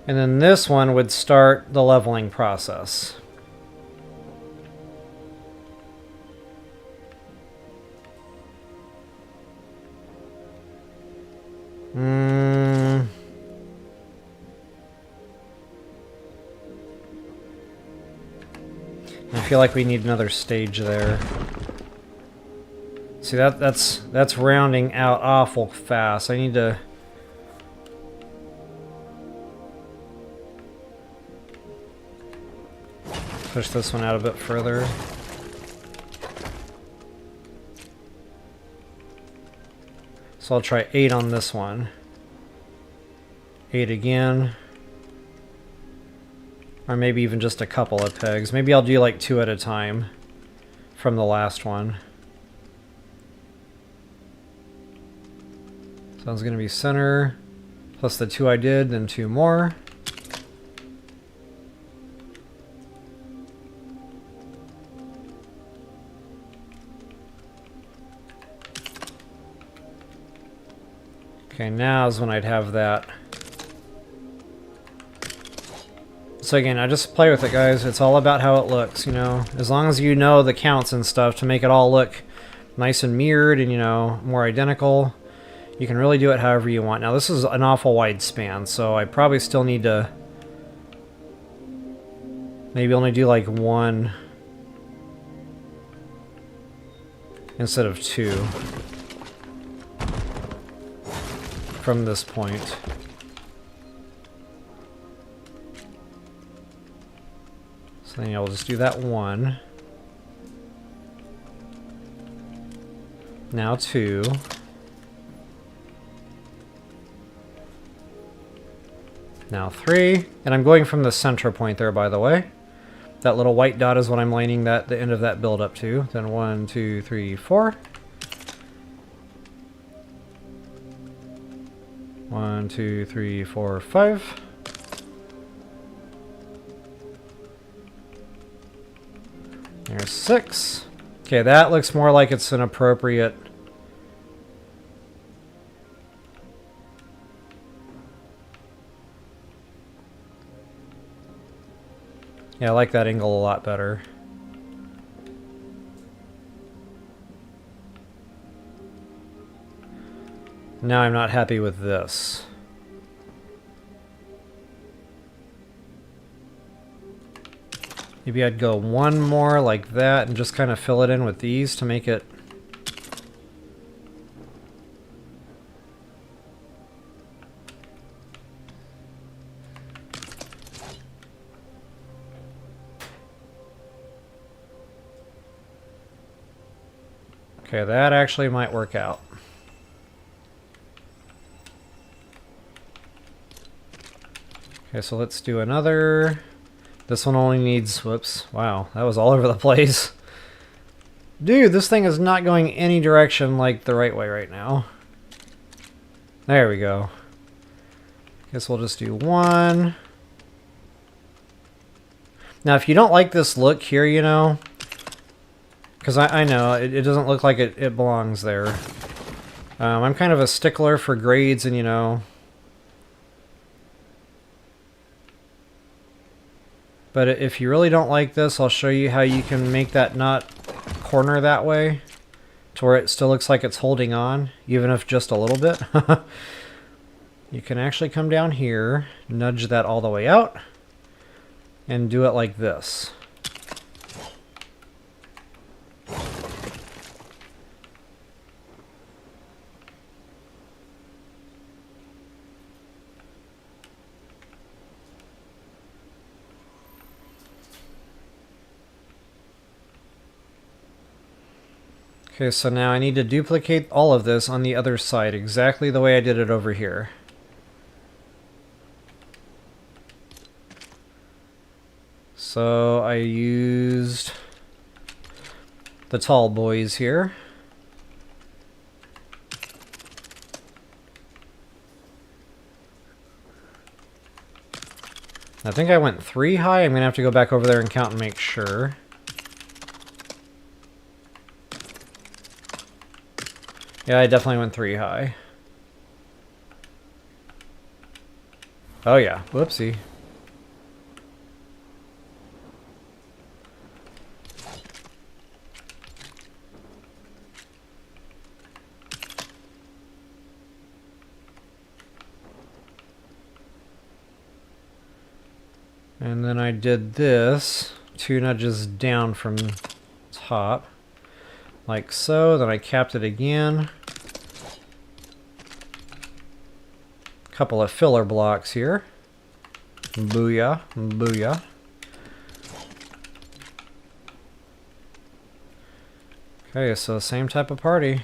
And then this one would start the leveling process. I feel like we need another stage there. See, that's rounding out awful fast. I need to... push this one out a bit further. So I'll try 8 on this one. 8 again. Or maybe even just a couple of pegs. Maybe I'll do like 2 at a time from the last one. So that's going to be center, plus the 2 I did, then 2 more. Okay, now is when I'd have that. So again, I just play with it, guys. It's all about how it looks, you know. As long as you know the counts and stuff to make it all look nice and mirrored and, you know, more identical, you can really do it however you want. Now, this is an awful wide span, so I probably still need to maybe only do like 1 instead of 2 from this point. So then I'll just do that 1. Now 2. Now 3. And I'm going from the center point there, by the way. That little white dot is what I'm lining the end of that build up to. Then 1, 2, 3, 4. 1, 2, 3, 4, 5. There's 6. Okay, that looks more like it's an appropriate... Yeah, I like that angle a lot better. Now I'm not happy with this. Maybe I'd go 1 more like that and just kind of fill it in with these to make it... Okay, that actually might work out. Okay, so let's do another. This one only needs, whoops, wow, that was all over the place. Dude, this thing is not going any direction like the right way right now. There we go. Guess we'll just do 1. Now, if you don't like this look here, you know, because I know it doesn't look like it belongs there. I'm kind of a stickler for grades and, you know, but if you really don't like this, I'll show you how you can make that not corner that way to where it still looks like it's holding on, even if just a little bit. You can actually come down here, nudge that all the way out, and do it like this. Okay, so now I need to duplicate all of this on the other side, exactly the way I did it over here. So I used the tall boys here. I think I went 3 high. I'm going to have to go back over there and count and make sure. Yeah, I definitely went 3 high. Oh yeah, whoopsie. And then I did this 2 nudges down from top, like so. Then I capped it again. Couple of filler blocks here. Booyah, booyah. Okay, so same type of party.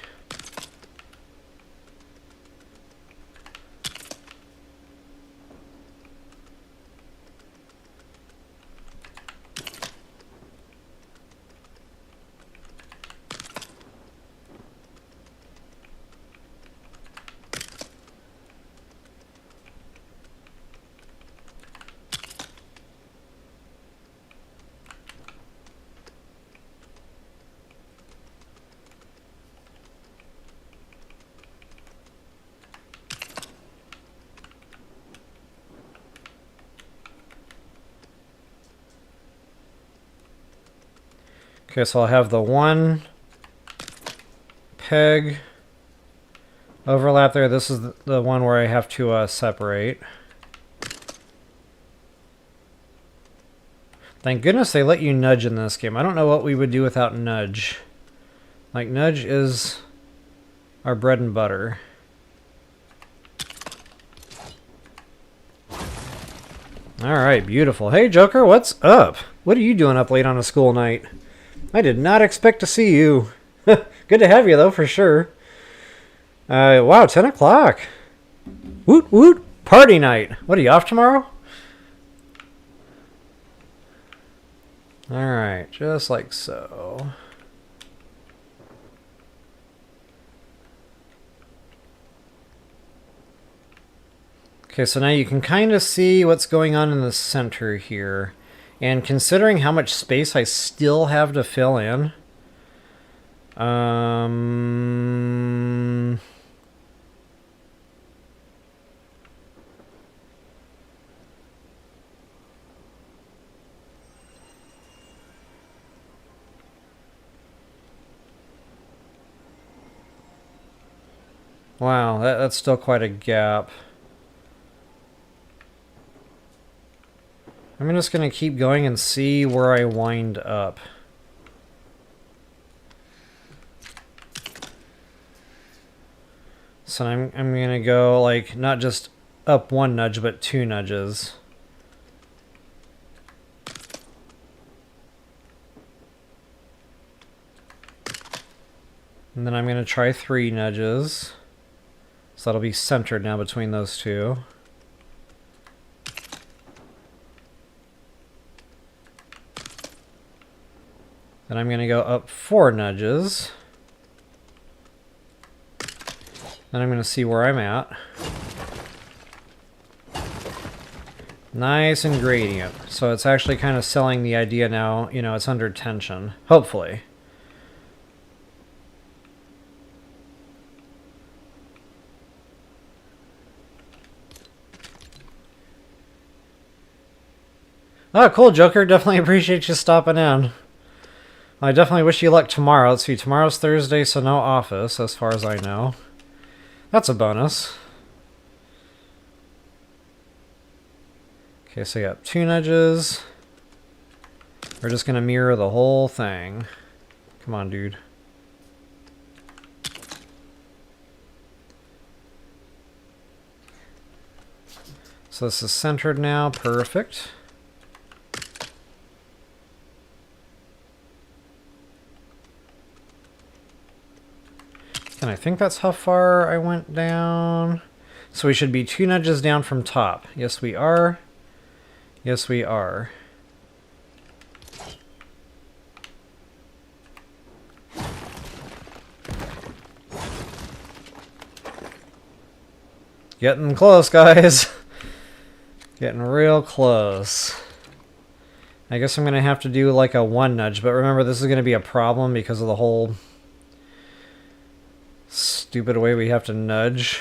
Okay, so I'll have the 1 peg overlap there. This is the one where I have to separate. Thank goodness they let you nudge in this game. I don't know what we would do without nudge. Like, nudge is our bread and butter. Alright, beautiful. Hey, Joker, what's up? What are you doing up late on a school night? I did not expect to see you. Good to have you, though, for sure. Wow, 10 o'clock. Woot woot. Party night. What, are you off tomorrow? Alright, just like so. Okay, so now you can kind of see what's going on in the center here. And considering how much space I still have to fill in, wow, that's still quite a gap. I'm just going to keep going and see where I wind up. So I'm going to go, like, not just up 1 nudge, but 2 nudges. And then I'm going to try 3 nudges. So that'll be centered now between those 2. Then I'm going to go up 4 nudges. Then I'm going to see where I'm at. Nice and gradient. So it's actually kind of selling the idea now, you know, it's under tension. Hopefully. Oh, cool, Joker. Definitely appreciate you stopping in. I definitely wish you luck tomorrow. Let's see, tomorrow's Thursday, so no office, as far as I know. That's a bonus. Okay, so you got 2 nudges. We're just going to mirror the whole thing. Come on, dude. So this is centered now. Perfect. And I think that's how far I went down. So we should be 2 nudges down from top. Yes, we are. Yes, we are. Getting close, guys. Getting real close. I guess I'm going to have to do like a one nudge, but remember this is going to be a problem because of the whole stupid way we have to nudge.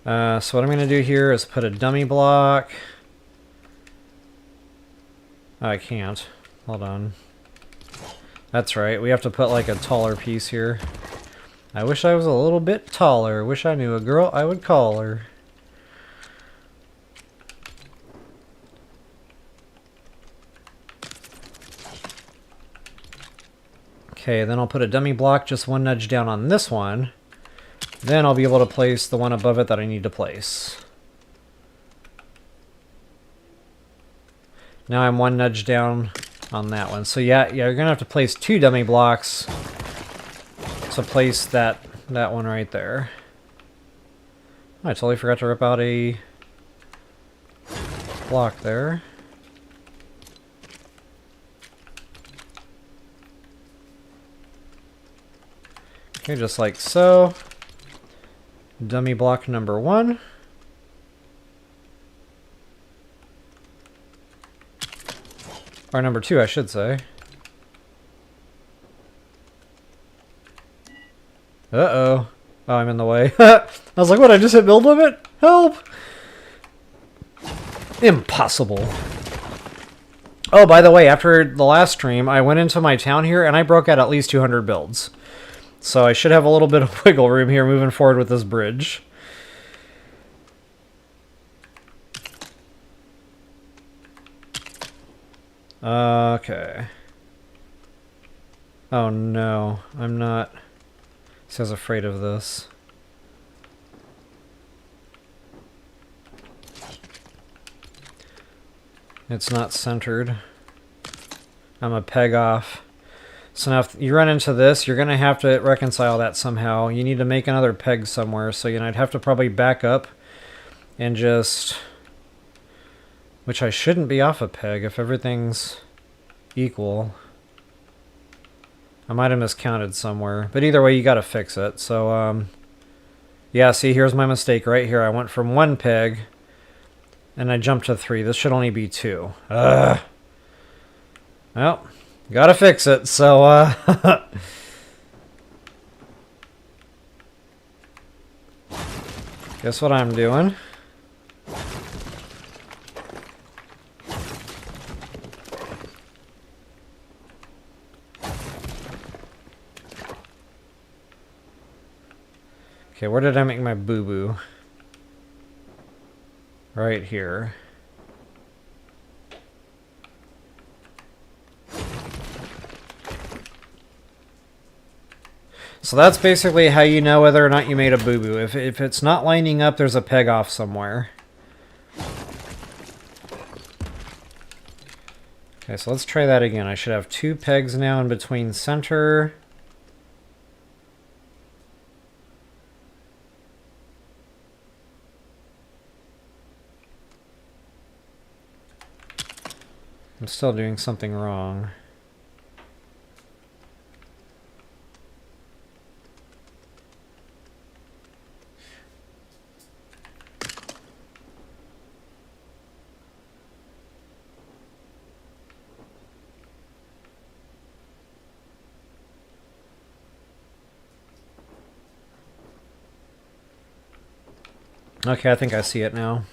So what I'm going to do here is put a dummy block. Oh, I can't. Hold on. That's right, we have to put like a taller piece here. I wish I was a little bit taller. Wish I knew a girl I would call her. Okay, then I'll put a dummy block just one nudge down on this one. Then I'll be able to place the one above it that I need to place. Now I'm one nudge down on that one. So yeah, you're gonna have to place 2 dummy blocks to place that one right there. I totally forgot to rip out a block there. Okay, just like so. Dummy block number 1. Or number 2, I should say. Uh-oh. Oh, I'm in the way. I was like, what, I just hit build limit? Help! Impossible. Oh, by the way, after the last stream, I went into my town here and I broke out at least 200 builds. So I should have a little bit of wiggle room here moving forward with this bridge. Okay. Oh no, I'm not so afraid of this. It's not centered. I'm a peg off. So now if you run into this, you're going to have to reconcile that somehow. You need to make another peg somewhere. So, you know, I'd have to probably back up and just... Which I shouldn't be off a peg if everything's equal. I might have miscounted somewhere. But either way, you got to fix it. So, yeah, see, here's my mistake right here. I went from 1 peg and I jumped to 3. This should only be 2. Ugh. Well... Gotta fix it, so, guess what I'm doing? Okay, where did I make my boo-boo? Right here. So that's basically how you know whether or not you made a boo-boo. If it's not lining up, there's a peg off somewhere. Okay, so let's try that again. I should have 2 pegs now in between center. I'm still doing something wrong. Okay, I think I see it now.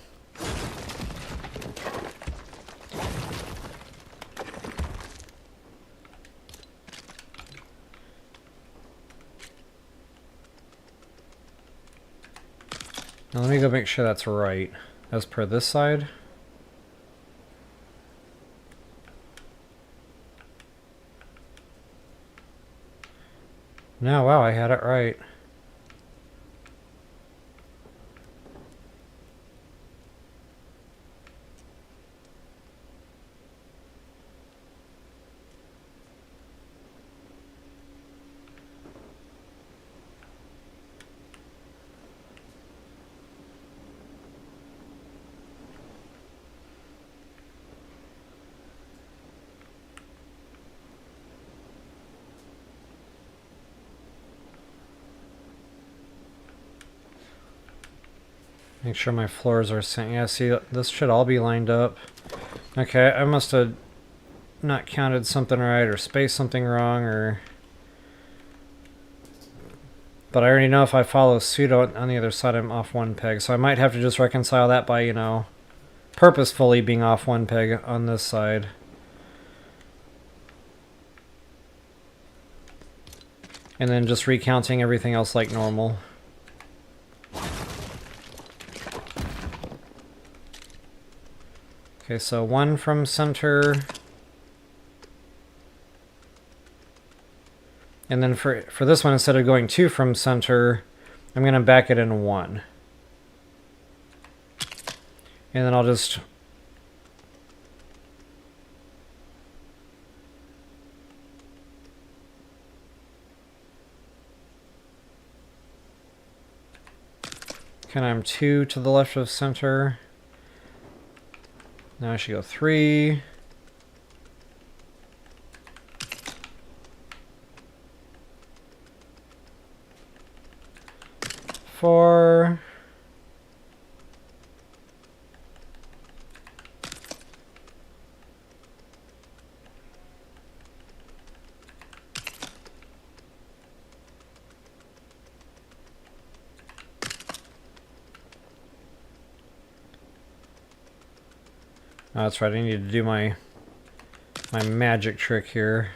Now let me go make sure that's right. As per this side. No, wow, I had it right. Make sure my floors are synced. Yeah, see, this should all be lined up. Okay, I must have not counted something right or spaced something wrong or... But I already know if I follow suit on the other side, I'm off one peg. So I might have to just reconcile that by, you know, purposefully being off one peg on this side. And then just recounting everything else like normal. Okay, so 1 from center. And then for this one, instead of going 2 from center, I'm going to back it in 1. And then I'll just... Okay, I'm 2 to the left of center. Now I should go 3. 4. Oh, that's right, I need to do my magic trick here.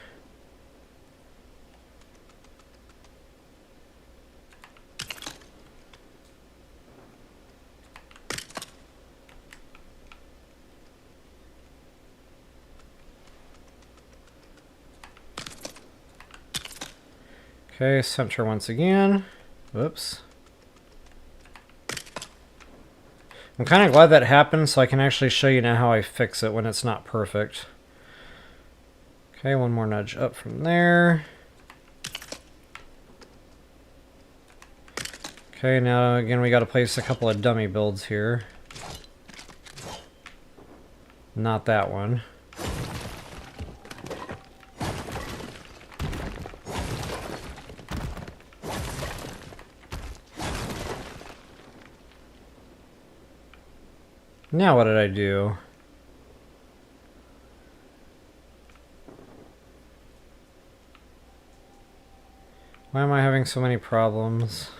Okay, center once again. Whoops. I'm kind of glad that happened so I can actually show you now how I fix it when it's not perfect. Okay, one more nudge up from there. Okay, now again we got to place a couple of dummy builds here. Not that one. Now what did I do? Why am I having so many problems?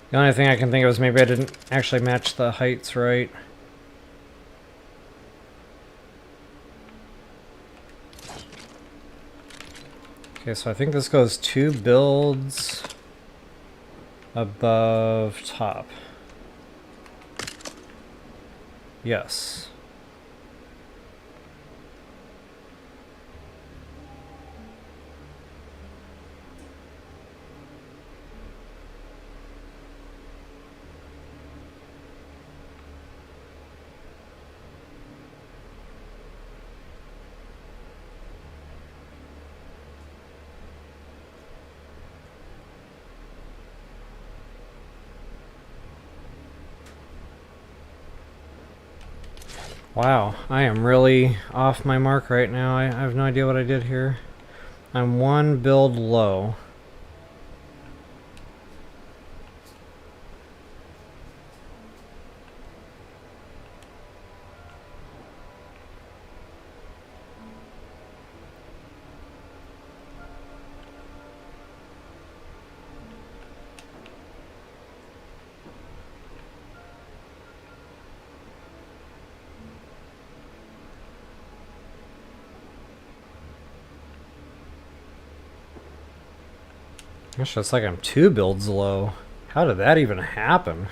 The only thing I can think of is maybe I didn't actually match the heights right. Okay, so I think this goes 2 builds above top. Yes. Wow, I am really off my mark right now. I have no idea what I did here. I'm 1 build low. Gosh, that's like I'm 2 builds low. How did that even happen?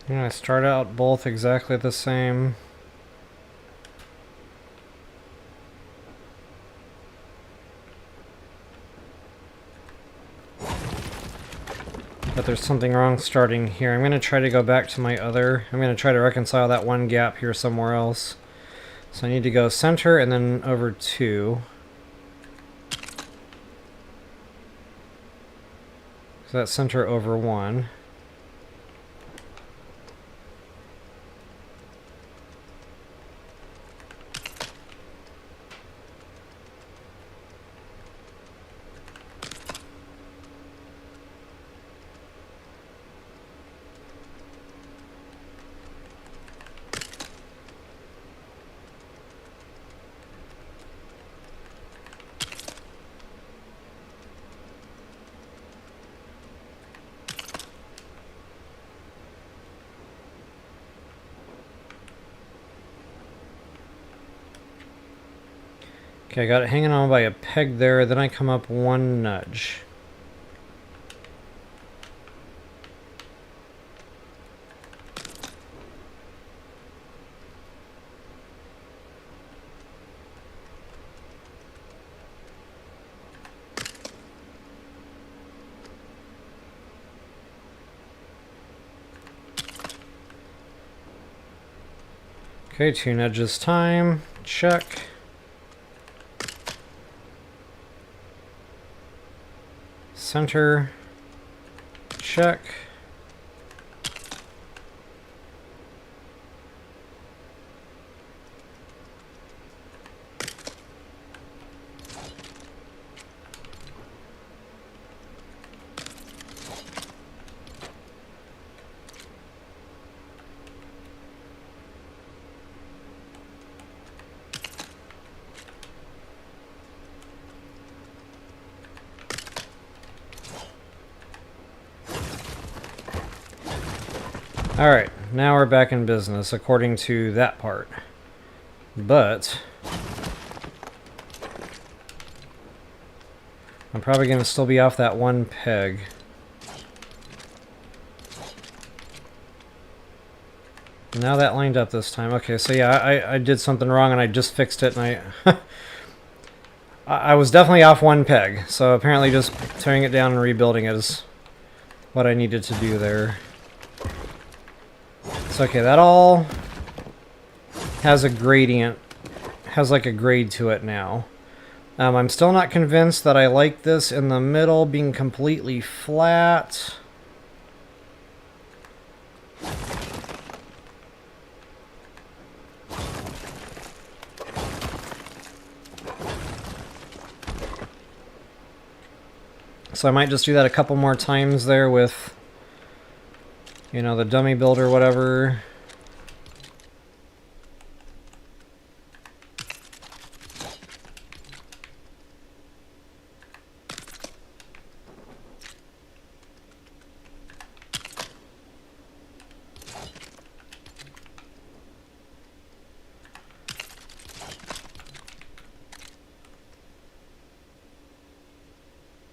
I start out both exactly the same. But there's something wrong starting here. I'm going to try to go back to my other. I'm going to try to reconcile that one gap here somewhere else. So I need to go center and then over 2. So that's center over 1. Okay, I got it hanging on by a peg there, then I come up 1 nudge. Okay, 2 nudges time. Check. Center. Check. Alright, now we're back in business according to that part. But I'm probably going to still be off that 1 peg. Now that lined up this time. Okay, so yeah, I did something wrong and I just fixed it, and I was definitely off 1 peg. So apparently just tearing it down and rebuilding it is what I needed to do there. So okay, that all has a gradient, has like a grade to it now. I'm still not convinced that I like this in the middle being completely flat. So I might just do that a couple more times there with, you know, the dummy build or whatever.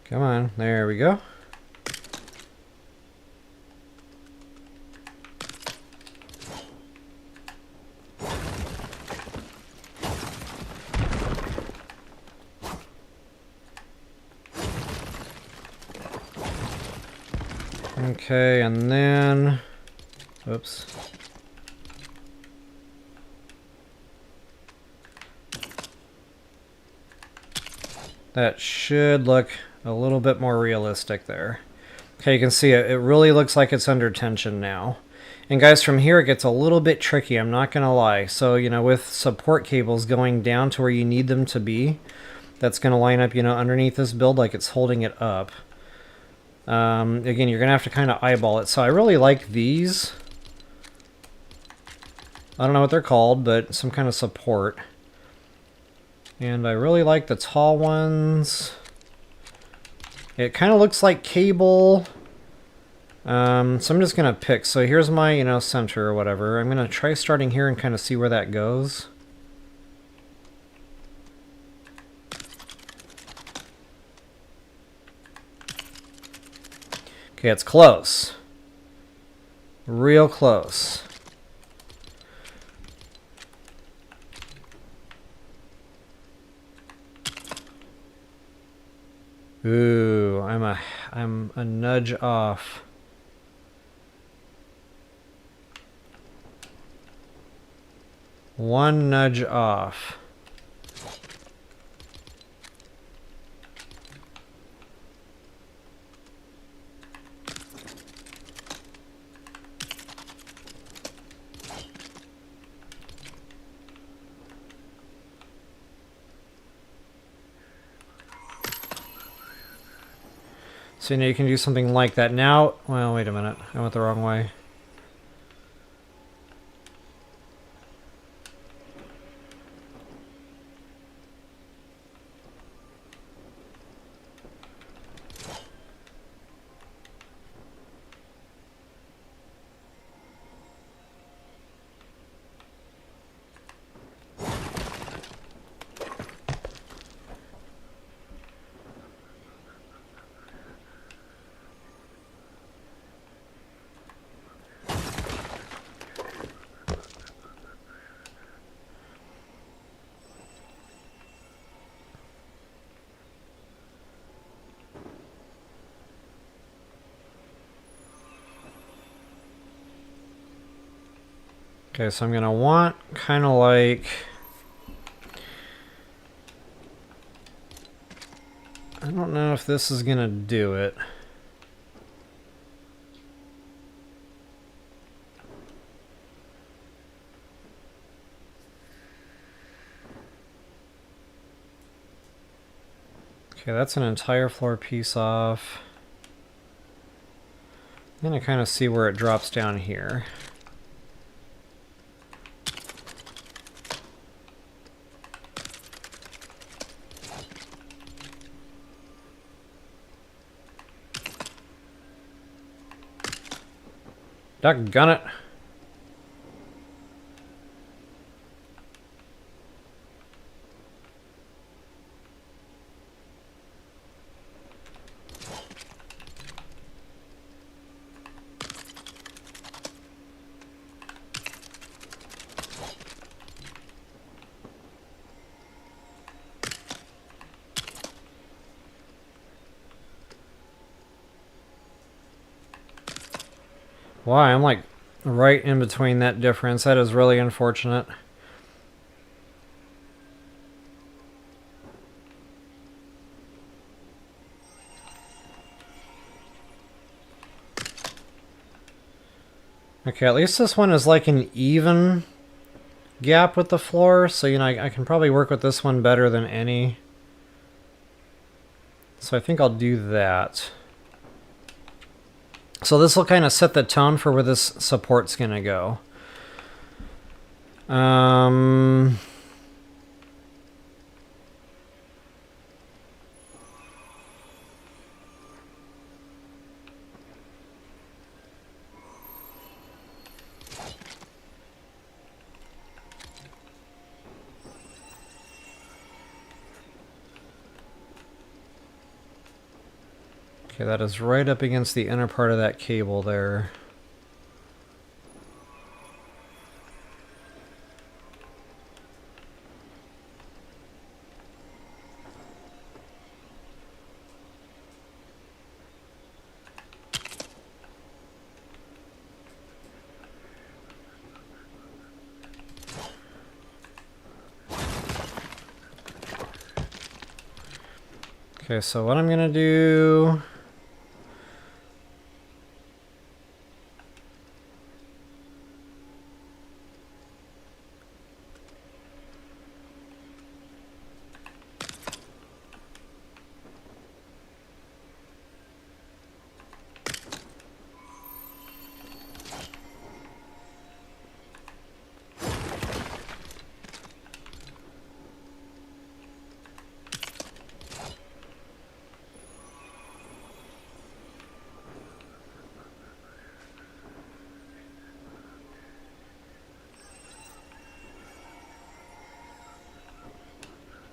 Come on, there we go. Okay, and then, oops. That should look a little bit more realistic there. Okay, you can see it really looks like it's under tension now. And guys, from here it gets a little bit tricky, I'm not gonna lie. So, you know, with support cables going down to where you need them to be, that's gonna line up, you know, underneath this build like it's holding it up. Again, you're gonna have to kind of eyeball it. So I really like these. I don't know what they're called, but some kind of support. And I really like the tall ones. It kind of looks like cable. So I'm just going to pick. So here's my, you know, center or whatever. I'm going to try starting here and kind of see where that goes. Okay, it's close. Real close. Ooh, I'm a nudge off. One nudge off. So now you can do something like that. Now, well, wait a minute. I went the wrong way. Okay, so I'm gonna want kind of like, I don't know if this is gonna do it. Okay, that's an entire floor piece off. I'm gonna kind of see where it drops down here. Doggone it. Why? I'm like right in between that difference. That is really unfortunate. Okay, at least this one is like an even gap with the floor, so you know I can probably work with this one better than any. So I think I'll do that. So this will kind of set the tone for where this support's gonna go. Okay, that is right up against the inner part of that cable there. Okay, so what I'm gonna do...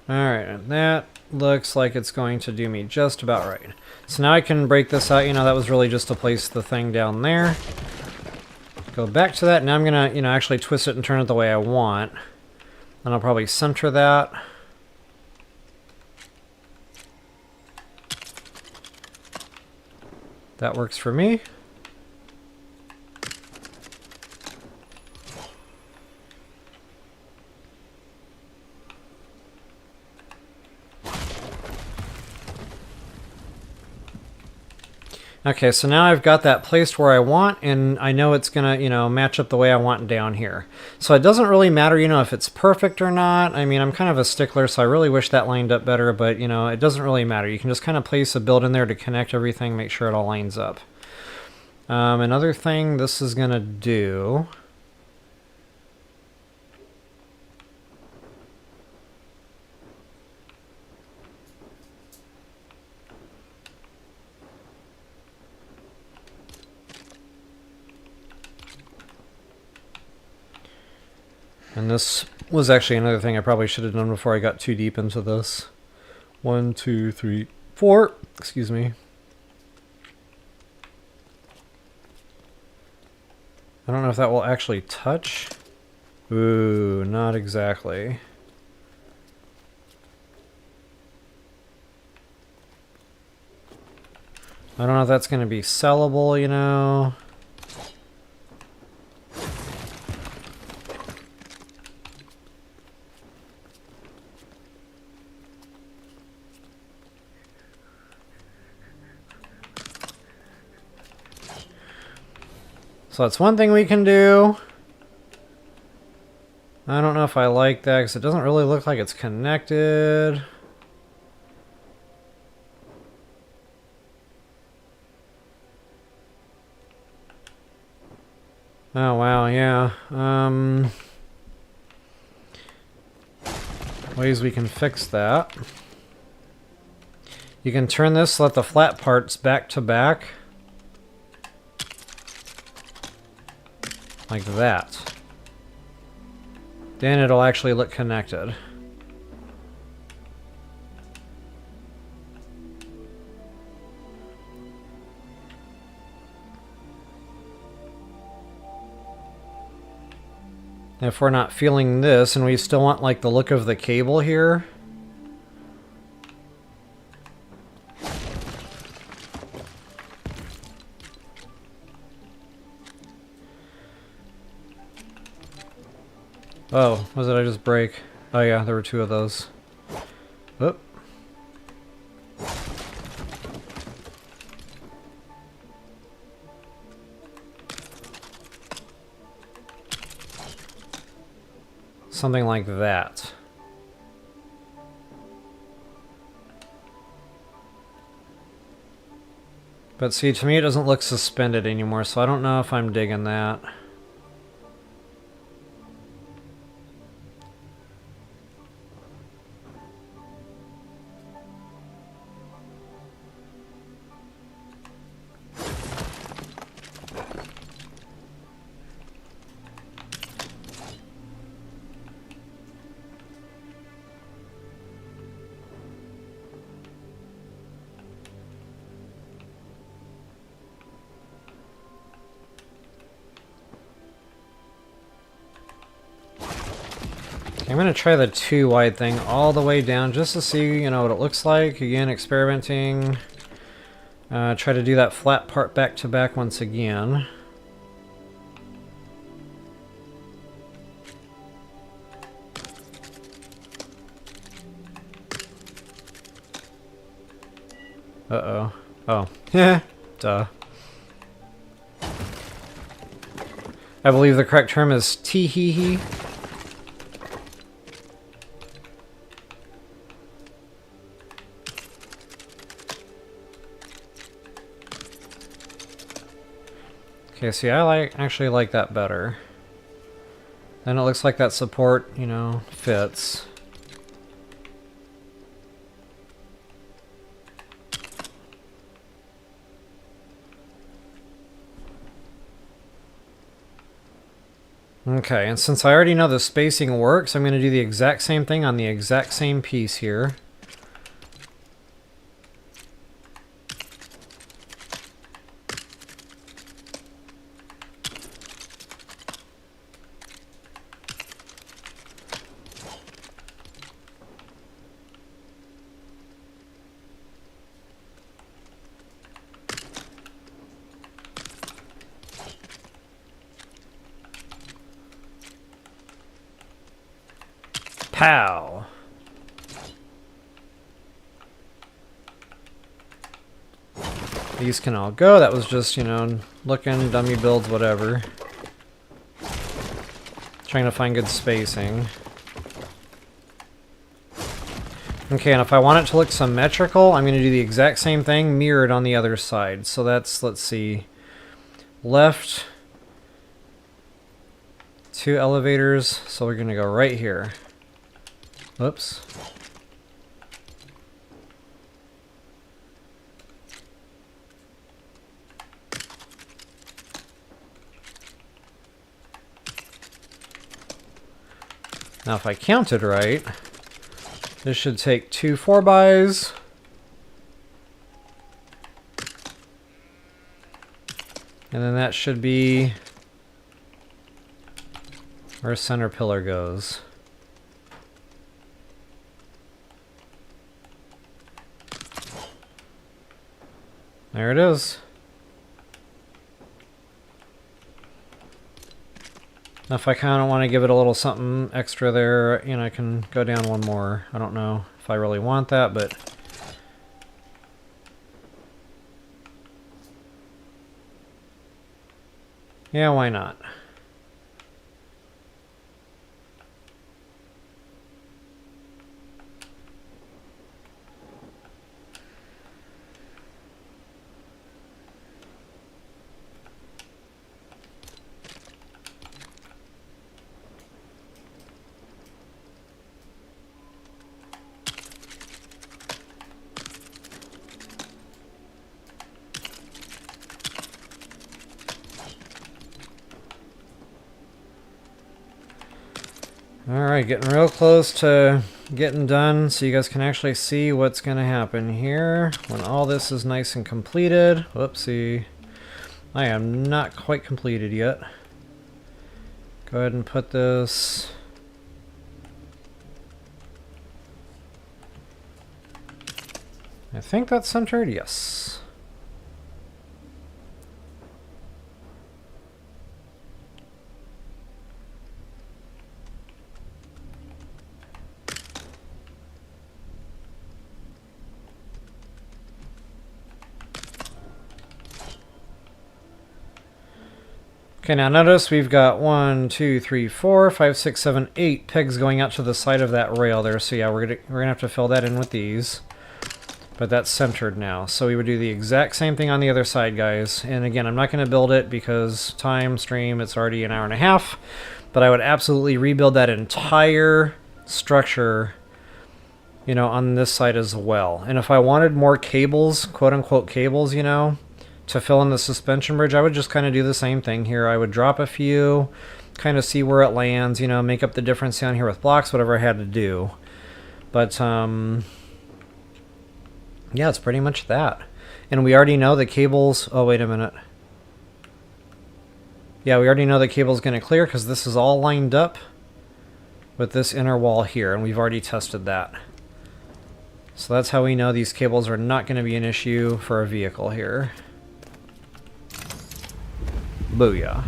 Alright, and that looks like it's going to do me just about right. So now I can break this out. You know, that was really just to place the thing down there. Go back to that. Now I'm gonna, actually twist it and turn it the way I want. And I'll probably center that. That works for me. Okay, so now I've got that placed where I want, and I know it's gonna, match up the way I want down here. So it doesn't really matter, if it's perfect or not. I mean, I'm kind of a stickler, so I really wish that lined up better, but, it doesn't really matter. You can just kind of place a build in there to connect everything, make sure it all lines up. Another thing this is gonna do... And this was actually another thing I probably should have done before I got too deep into this. 1, 2, 3, 4. Excuse me. I don't know if that will actually touch. Ooh, not exactly. I don't know if that's going to be sellable, So that's one thing we can do. I don't know if I like that because it doesn't really look like it's connected. Oh wow, yeah. Ways we can fix that. You can turn this, let the flat parts back to back. Like that. Then it'll actually look connected. If we're not feeling this and we still want like the look of the cable here, oh, what did I just break? Oh yeah, there were 2 of those. Oop. Something like that. But see, to me it doesn't look suspended anymore, so I don't know if I'm digging that. I'm going to try the 2 wide thing all the way down just to see, what it looks like. Again, experimenting. Try to do that flat part back to back once again. Uh-oh. Oh. Yeah. Duh. I believe the correct term is tee-hee-hee. Okay, see, I actually like that better. Then it looks like that support, fits. Okay, and since I already know the spacing works, I'm going to do the exact same thing on the exact same piece here. Pow! These can all go. That was just, you know, looking, dummy builds, whatever. Trying to find good spacing. Okay, and if I want it to look symmetrical, I'm going to do the exact same thing, mirrored on the other side. So that's, let's see, left, 2 elevators, so we're going to go right here. Whoops. Now if I counted right, this should take 2 4x. And then that should be where center pillar goes. There it is. Now if I kind of want to give it a little something extra there, you know, I can go down one more. I don't know if I really want that, but... yeah, why not? Alright, getting real close to getting done so you guys can actually see what's going to happen here when all this is nice and completed. Whoopsie. I am not quite completed yet. Go ahead and put this... I think that's centered, yes. Okay, now notice we've got 1, 2, 3, 4, 5, 6, 7, 8 pegs going out to the side of that rail there. So yeah, we're gonna have to fill that in with these. But that's centered now. So we would do the exact same thing on the other side, guys. And again, I'm not going to build it because time, stream, it's already an hour and a half. But I would absolutely rebuild that entire structure, you know, on this side as well. And if I wanted more cables, quote-unquote cables, you know, to fill in the suspension bridge, I would just kind of do the same thing here. I would drop a few, kind of see where it lands, you know, make up the difference down here with blocks, whatever I had to do. But, yeah, it's pretty much that. And we already know the cables... oh, wait a minute. Yeah, we already know the cable's going to clear because this is all lined up with this inner wall here, and we've already tested that. So that's how we know these cables are not going to be an issue for a vehicle here. Booyah.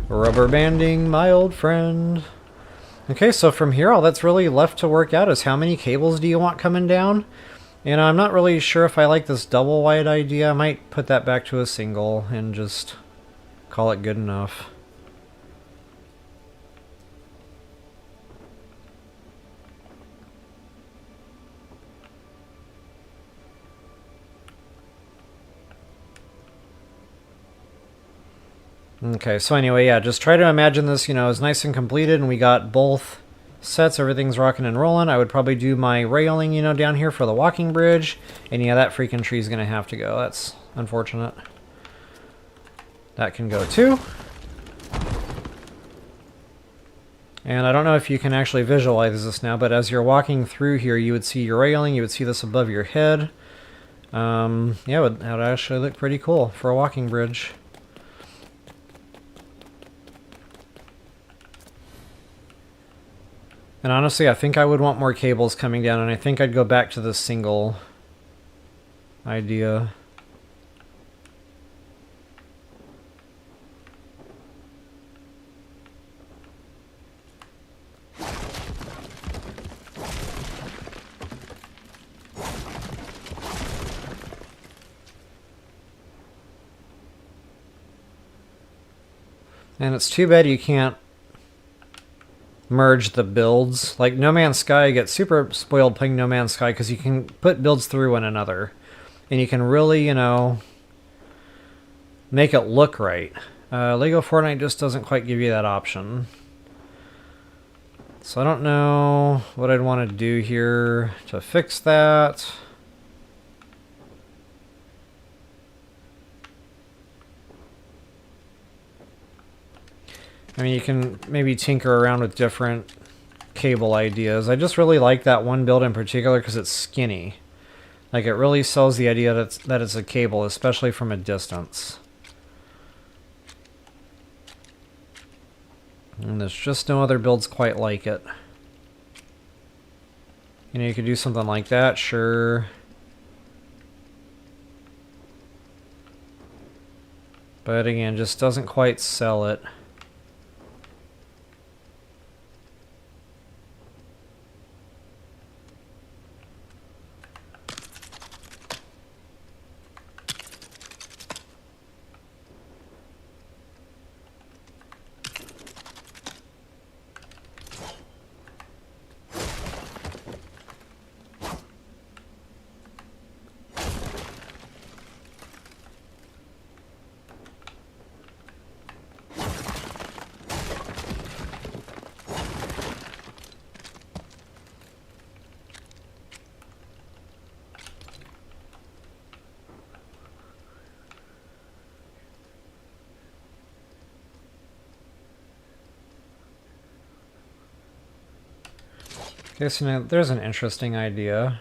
Rubber banding, my old friend. Okay, so from here, all that's really left to work out is how many cables do you want coming down? And I'm not really sure if I like this double wide idea. I might put that back to a single and just call it good enough. Okay, so anyway, yeah, just try to imagine this, you know, is nice and completed, and we got both sets, everything's rocking and rolling. I would probably do my railing, you know, down here for the walking bridge, and yeah, that freaking tree is going to have to go. That's unfortunate. That can go too. And I don't know if you can actually visualize this now, but as you're walking through here, you would see your railing, you would see this above your head. Yeah, it would actually look pretty cool for a walking bridge. And honestly, I think I would want more cables coming down, and I think I'd go back to the single idea. And it's too bad you can't merge the builds. Like No Man's Sky, I get super spoiled playing No Man's Sky because you can put builds through one another. And you can really, you know, make it look right. Lego Fortnite just doesn't quite give you that option. So I don't know what I'd want to do here to fix that. I mean, you can maybe tinker around with different cable ideas. I just really like that one build in particular because it's skinny. Like, it really sells the idea that it's a cable, especially from a distance. And there's just no other builds quite like it. You know, you could do something like that, sure. But again, just doesn't quite sell it. Okay, so now there's an interesting idea.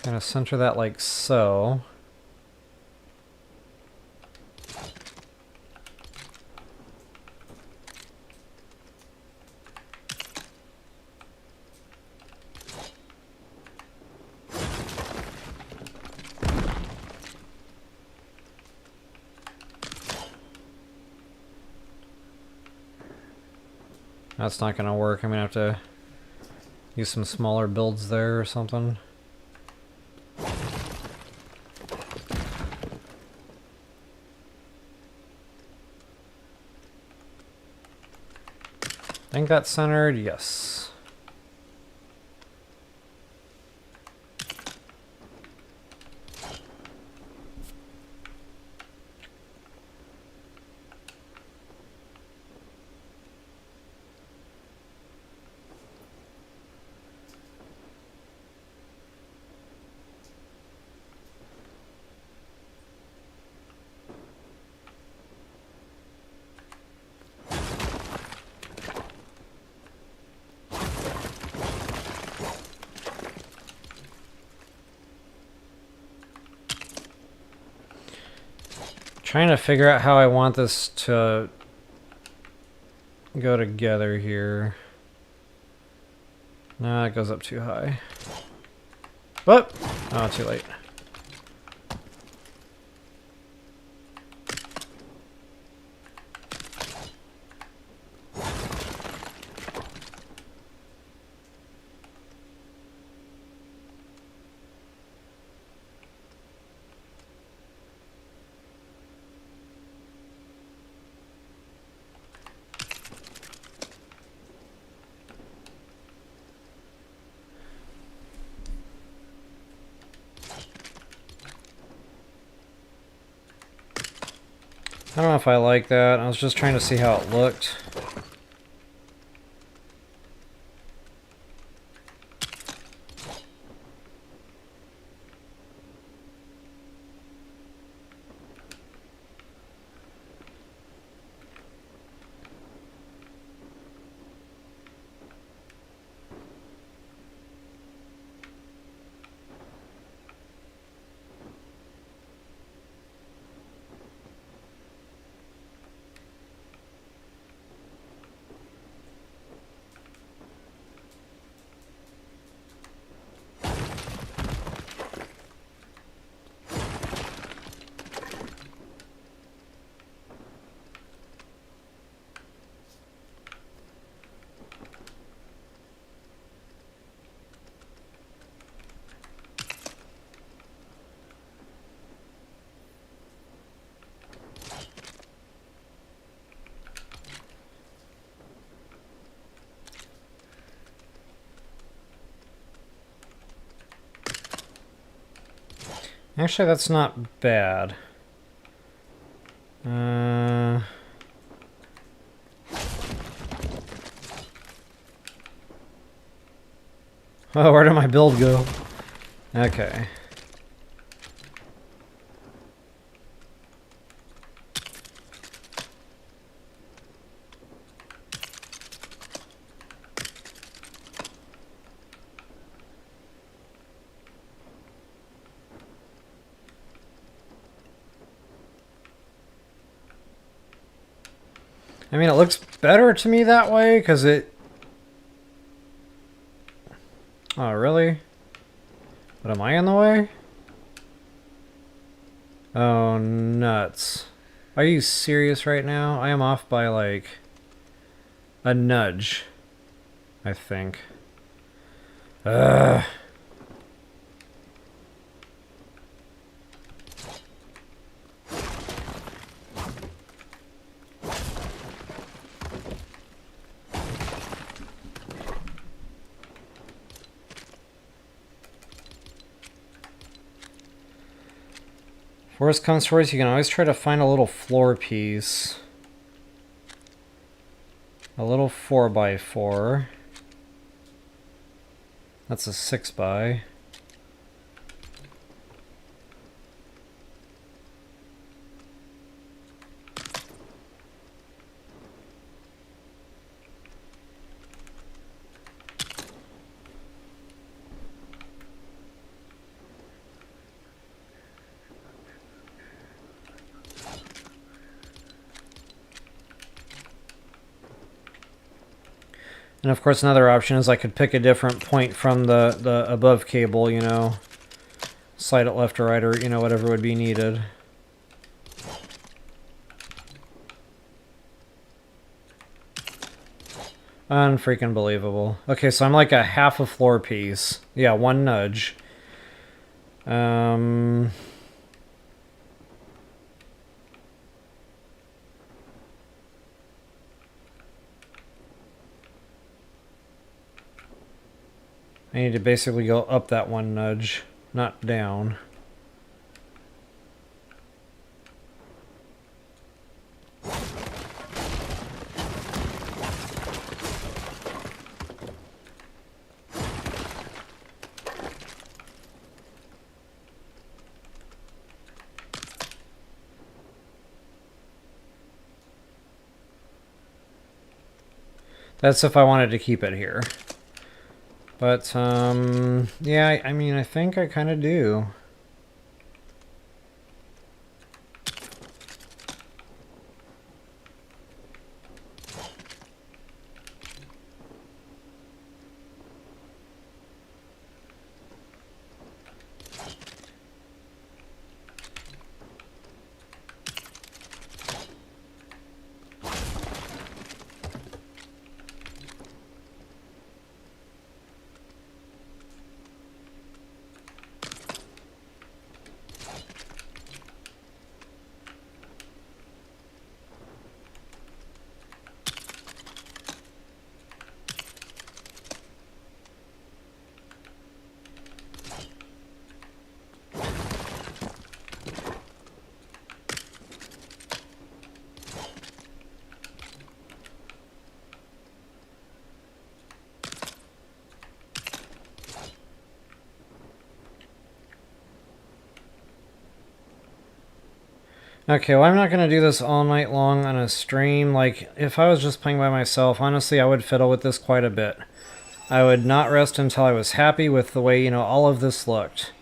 Kind of center that like so. That's not going to work. I'm going to have to use some smaller builds there or something. I think that's centered, yes. Trying to figure out how I want this to go together here. No, it goes up too high. Whoop! Oh, too late. I don't know if I like that. I was just trying to see how it looked. Actually, that's not bad. Oh, where did my build go? Okay. I mean, it looks better to me that way, because it... Oh, really? But am I in the way? Oh, nuts. Are you serious right now? I am off by, like, a nudge, I think. Ugh. Worst comes to worst, you can always try to find a little floor piece. A little 4x4. That's a 6x. And of course another option is I could pick a different point from the above cable, you know. Slide it left or right, or, you know, whatever would be needed. Unfreaking believable. Okay, so I'm like a half a floor piece. Yeah, one nudge. I need to basically go up that one nudge, not down. That's if I wanted to keep it here. But, yeah, I mean, I think I kind of do. Okay, well, I'm not going to do this all night long on a stream. Like, if I was just playing by myself, honestly, I would fiddle with this quite a bit. I would not rest until I was happy with the way, you know, all of this looked.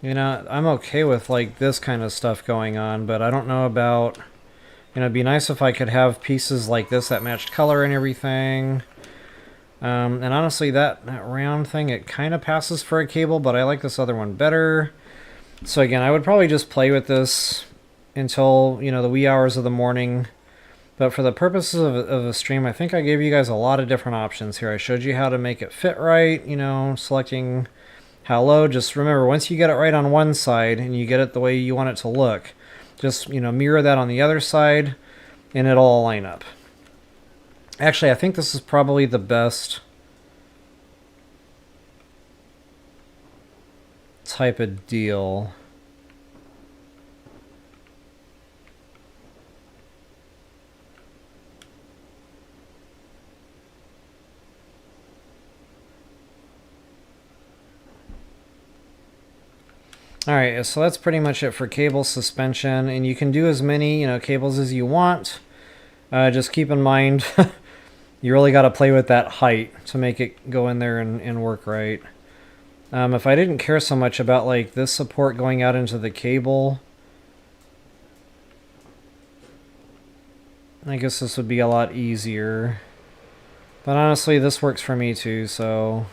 You know, I'm okay with, like, this kind of stuff going on, but I don't know about... You know, it'd be nice if I could have pieces like this that matched color and everything. And honestly, that round thing, it kind of passes for a cable, but I like this other one better. So again, I would probably just play with this until, you know, the wee hours of the morning. But for the purposes of a stream, I think I gave you guys a lot of different options here. I showed you how to make it fit right, you know, selecting how low. Just remember, once you get it right on one side and you get it the way you want it to look, just, you know, mirror that on the other side and it'll all line up. Actually, I think this is probably the best type of deal. Alright, so that's pretty much it for cable suspension, and you can do as many, you know, cables as you want. Just keep in mind, you really got to play with that height to make it go in there and work right. If I didn't care so much about like this support going out into the cable, I guess this would be a lot easier. But honestly, this works for me too, so...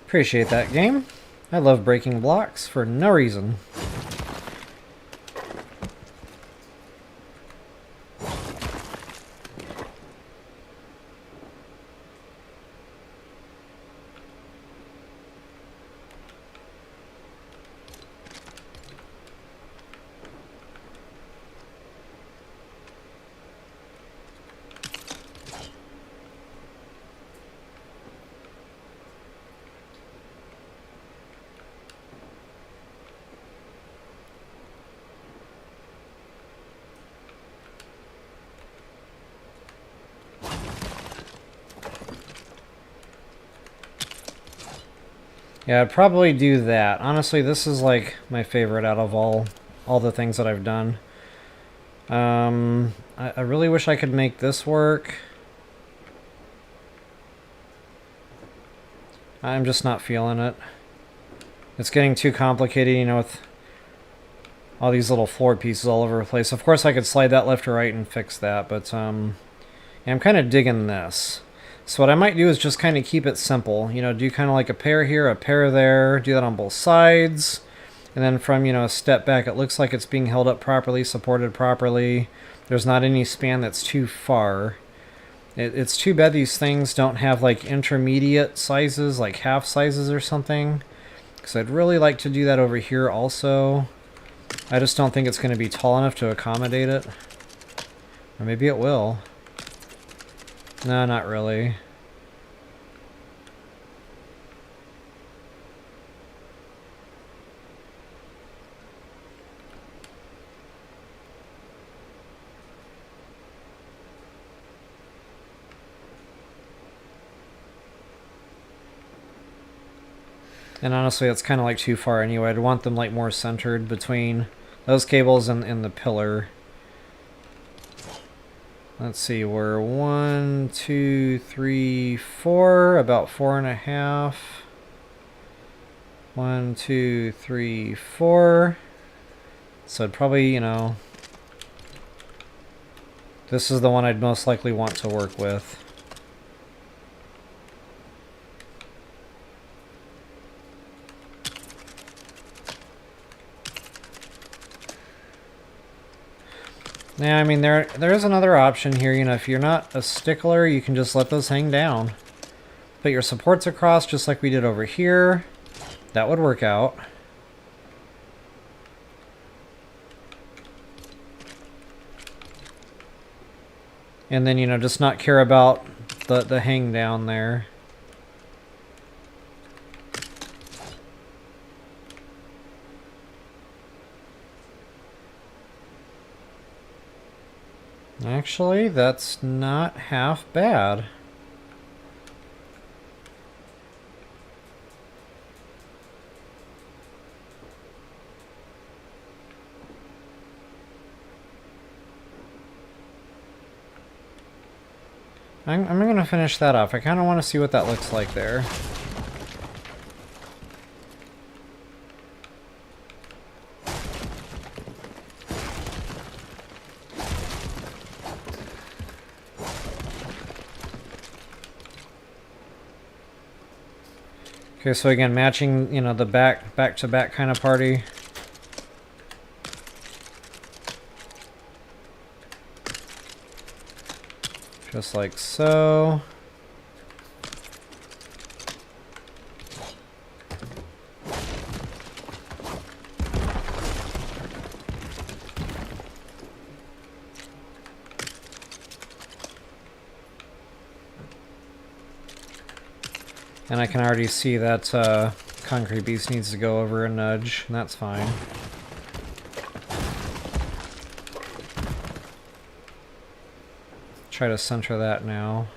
Appreciate that, game. I love breaking blocks for no reason. Yeah, I'd probably do that. Honestly, this is like my favorite out of all the things that I've done. I really wish I could make this work. I'm just not feeling it. It's getting too complicated, you know, with all these little floor pieces all over the place. Of course, I could slide that left or right and fix that, but yeah, I'm kind of digging this. So what I might do is just kind of keep it simple. You know, do kind of like a pair here, a pair there, do that on both sides. And then from, you know, a step back, it looks like it's being held up properly, supported properly. There's not any span that's too far. It's too bad these things don't have like intermediate sizes, like half sizes or something. Because I'd really like to do that over here also. I just don't think it's going to be tall enough to accommodate it. Or maybe it will. No, not really. And honestly, it's kind of like too far anyway. I'd want them like more centered between those cables and the pillar. Let's see, we're 1, 2, 3, 4, about 4.5. 1, 2, 3, 4. So I'd probably, you know, this is the one I'd most likely want to work with. Yeah, I mean, there is another option here. You know, if you're not a stickler, you can just let those hang down. Put your supports across just like we did over here. That would work out. And then, you know, just not care about the hang down there. Actually, that's not half bad. I'm going to finish that off. I kind of want to see what that looks like there. Okay, so again, matching, you know, the back-to-back kind of party. Just like so. And I can already see that Concrete Beast needs to go over a nudge, and that's fine. Try to center that now.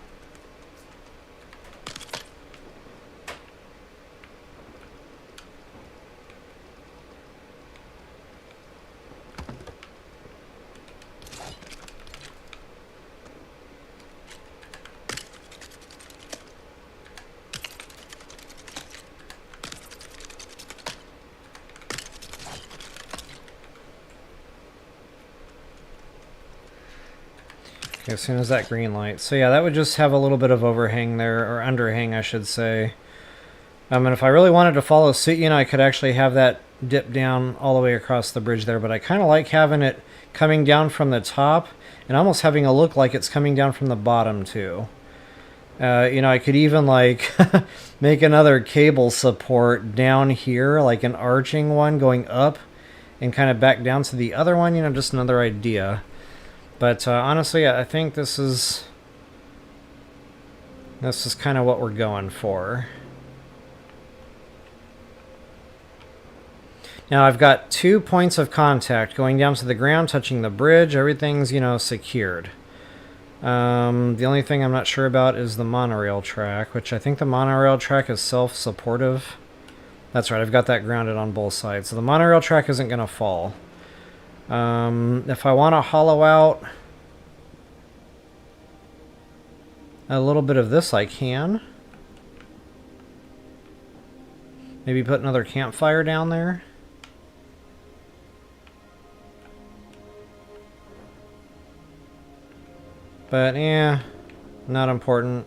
As soon as that green light. So yeah, that would just have a little bit of overhang there, or underhang, I should say. And if I really wanted to follow suit, you know, I could actually have that dip down all the way across the bridge there, but I kind of like having it coming down from the top and almost having a look like it's coming down from the bottom too. You know, I could even like make another cable support down here, like an arching one going up and kind of back down to the other one, you know, just another idea. But honestly, I think this is kind of what we're going for. Now I've got 2 points of contact going down to the ground, touching the bridge. Everything's, you know, secured. The only thing I'm not sure about is the monorail track, which I think the monorail track is self-supportive. That's right, I've got that grounded on both sides. So the monorail track isn't going to fall. If I want to hollow out a little bit of this, I can. Maybe put another campfire down there. But yeah, not important.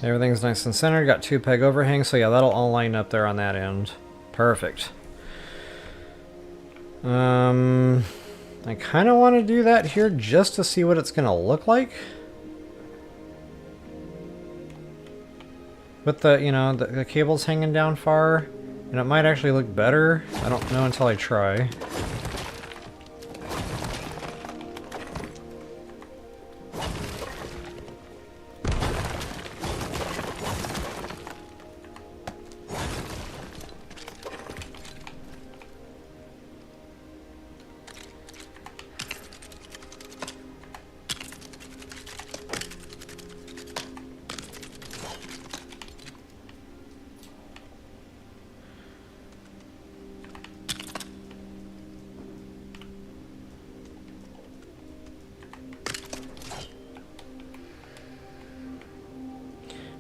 Everything's nice and centered. Got 2 peg overhangs, so yeah, that'll all line up there on that end. Perfect. I kind of want to do that here just to see what it's going to look like. With the, you know, the cables hanging down far, and it might actually look better. I don't know until I try.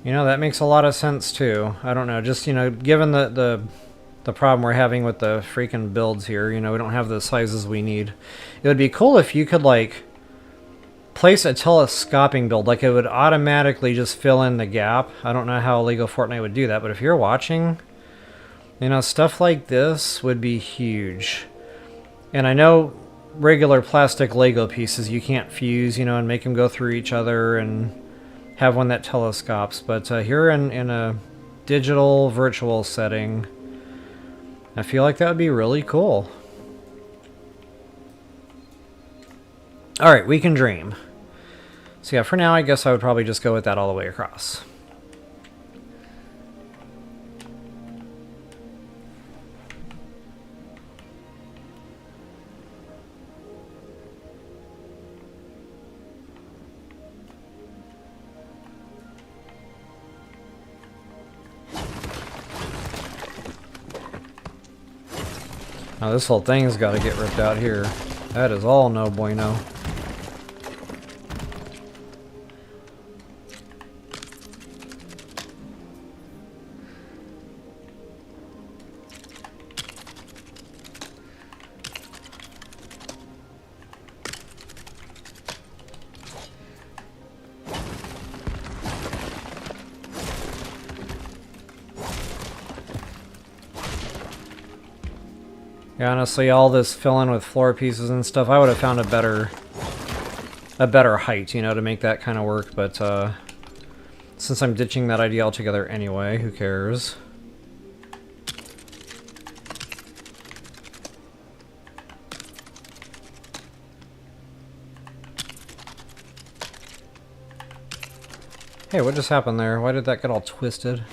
You know, that makes a lot of sense too. I don't know, just, you know, given the problem we're having with the freaking builds here, you know, we don't have the sizes we need. It would be cool if you could, like, place a telescoping build, like it would automatically just fill in the gap. I don't know how Lego Fortnite would do that, but if you're watching, you know, stuff like this would be huge. And I know regular plastic Lego pieces you can't fuse, you know, and make them go through each other and have one that telescopes, but here in a digital virtual setting, I feel like that would be really cool. Alright, we can dream. So yeah, for now I guess I would probably just go with that all the way across. Now this whole thing's got to get ripped out here. That is all no bueno. Yeah, honestly, all this filling with floor pieces and stuff, I would have found a better height, you know, to make that kind of work, but since I'm ditching that idea altogether anyway, who cares? Hey, what just happened there? Why did that get all twisted?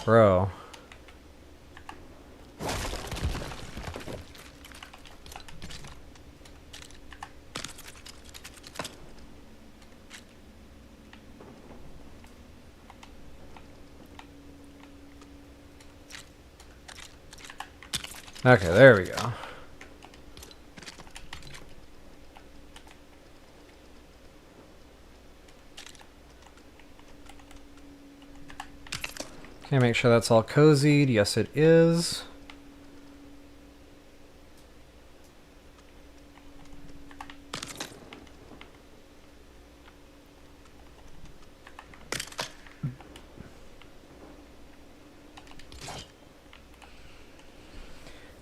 Bro. Okay, there we go. Okay, make sure that's all cozied. Yes, it is.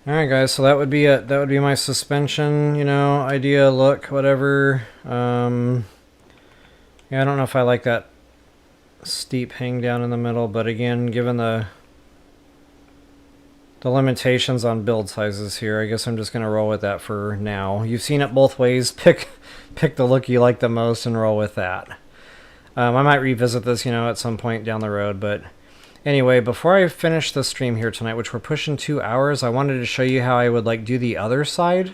Alright guys, so that would be it. That would be my suspension, you know, idea, look, whatever. Yeah, I don't know if I like that steep hang down in the middle, but again, given the limitations on build sizes here, I guess I'm just going to roll with that for now. You've seen it both ways. Pick the look you like the most and roll with that. I might revisit this, you know, at some point down the road, but anyway, before I finish the stream here tonight, which we're pushing 2 hours, I wanted to show you how I would like do the other side.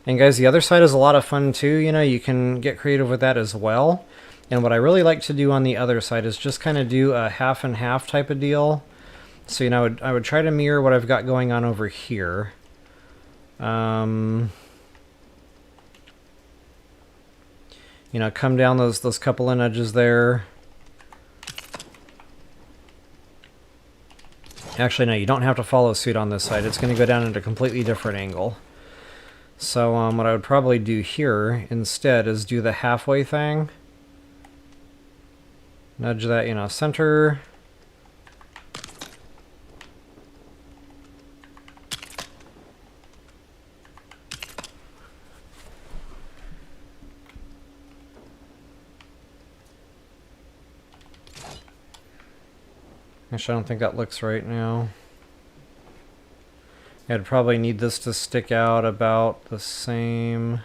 And guys, the other side is a lot of fun too. You know, you can get creative with that as well. And what I really like to do on the other side is just kind of do a half and half type of deal. So, you know, I would try to mirror what I've got going on over here. You know, come down those couple of nudges there. Actually, no, you don't have to follow suit on this side. It's going to go down at a completely different angle. So what I would probably do here instead is do the halfway thing. Nudge that, you know, center. Actually, I don't think that looks right now. I'd probably need this to stick out about the same.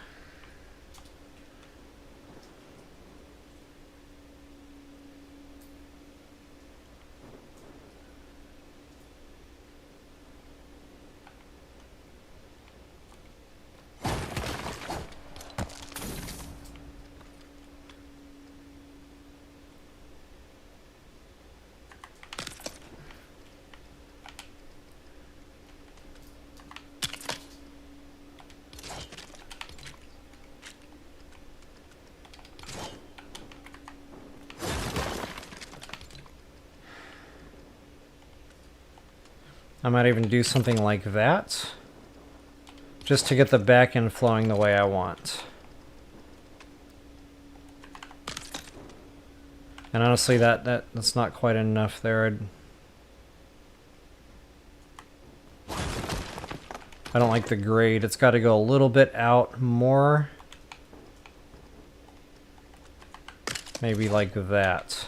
I might even do something like that, just to get the back end flowing the way I want. And honestly, that's not quite enough there. I don't like the grade. It's got to go a little bit out more. Maybe like that.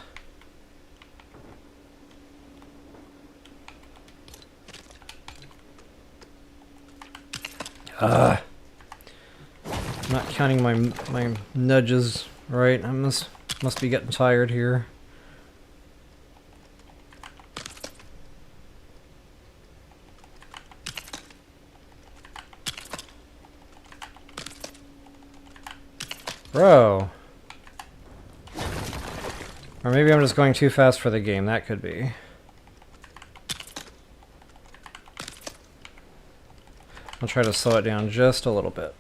I'm not counting my nudges right. I must be getting tired here. Bro. Or maybe I'm just going too fast for the game. That could be. I'll try to slow it down just a little bit.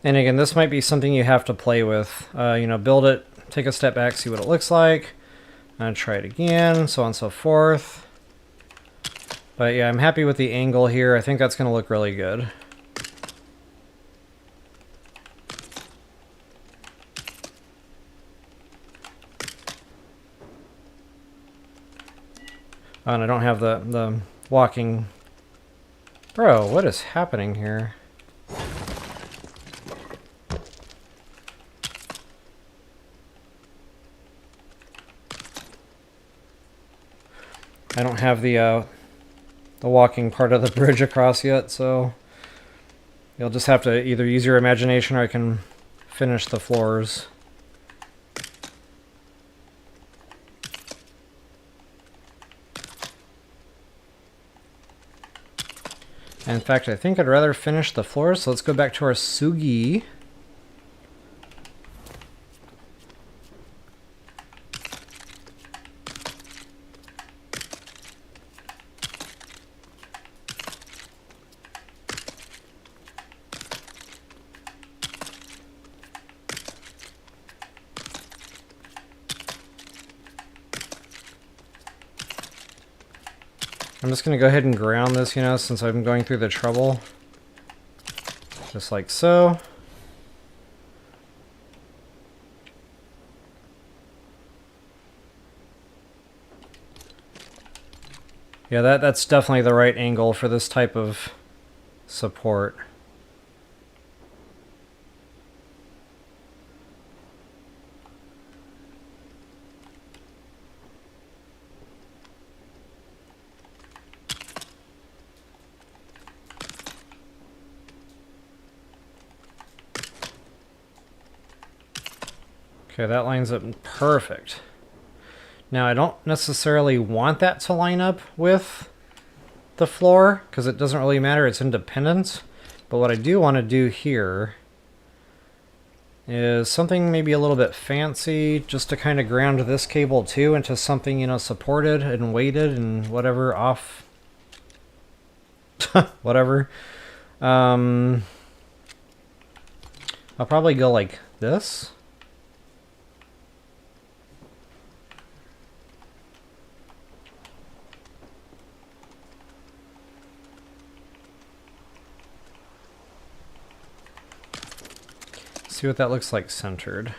And again, this might be something you have to play with. You know, build it, take a step back, see what it looks like, and try it again, so on and so forth. But yeah, I'm happy with the angle here. I think that's going to look really good. Oh, and I don't have the walking... Bro, what is happening here? I don't have the walking part of the bridge across yet, so you'll just have to either use your imagination or I can finish the floors. And in fact, I think I'd rather finish the floors, so let's go back to our Sugi. I'm just going to go ahead and ground this, you know, since I'm going through the trouble. Just like so. Yeah, that's definitely the right angle for this type of support. Okay, that lines up perfect. Now, I don't necessarily want that to line up with the floor, because it doesn't really matter, it's independent. But what I do want to do here is something maybe a little bit fancy, just to kind of ground this cable too into something, you know, supported and weighted and whatever off. Whatever. I'll probably go like this. See what that looks like centered.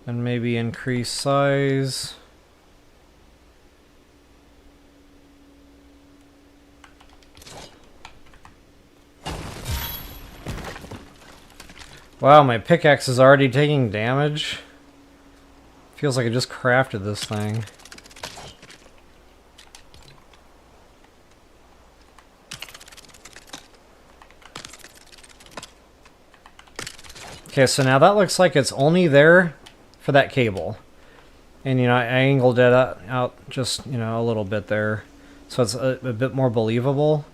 And maybe increase size. Wow, my pickaxe is already taking damage. Feels like I just crafted this thing. Okay, so now that looks like it's only there for that cable. And, you know, I angled it out just, you know, a little bit there. So it's a bit more believable.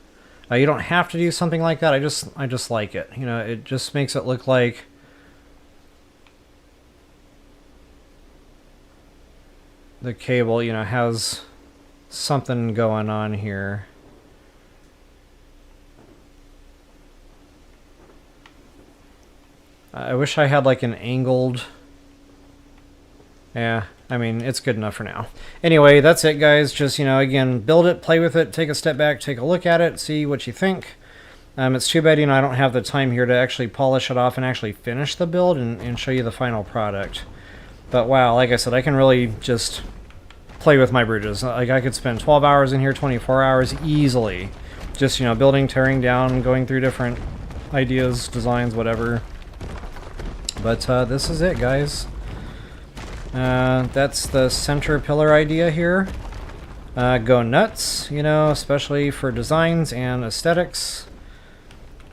You don't have to do something like that. I just like it. You know, it just makes it look like the cable, you know, has something going on here. I wish I had like an angled... Yeah, I mean, it's good enough for now. Anyway, that's it, guys. Just, you know, again, build it, play with it, take a step back, take a look at it, see what you think. It's too bad, you know, I don't have the time here to actually polish it off and actually finish the build and show you the final product. But wow, like I said, I can really just play with my bridges. Like, I could spend 12 hours in here, 24 hours easily. Just, you know, building, tearing down, going through different ideas, designs, whatever. But this is it, guys. That's the center pillar idea here. Go nuts, you know, especially for designs and aesthetics.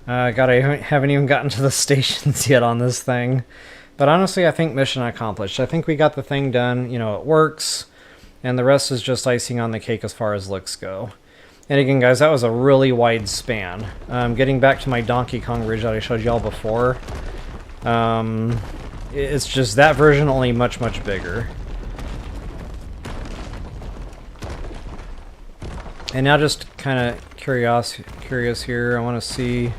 God, I haven't even gotten to the stations yet on this thing. But honestly, I think mission accomplished. I think we got the thing done, you know, it works. And the rest is just icing on the cake as far as looks go. And again, guys, that was a really wide span. Getting back to my Donkey Kong Ridge that I showed y'all before. It's just that version, only much, much bigger. And now just kind of curious here. I want to see...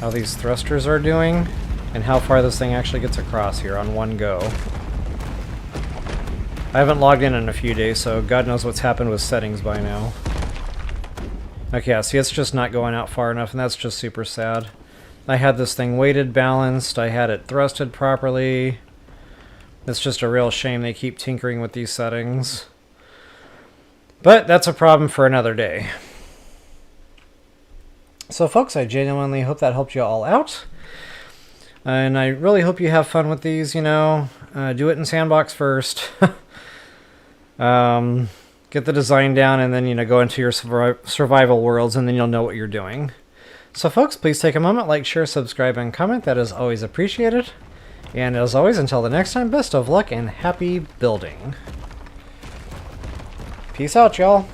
how these thrusters are doing, and how far this thing actually gets across here on one go. I haven't logged in a few days, so God knows what's happened with settings by now. Okay, yeah, see, it's just not going out far enough, and that's just super sad. I had this thing weighted, balanced, I had it thrusted properly. It's just a real shame they keep tinkering with these settings. But that's a problem for another day. So folks, I genuinely hope that helped you all out. And I really hope you have fun with these, you know. Do it in Sandbox first. Get the design down, and then, you know, go into your survival worlds, and then you'll know what you're doing. So folks, please take a moment, like, share, subscribe, and comment. That is always appreciated. And as always, until the next time, best of luck and happy building. Peace out, y'all.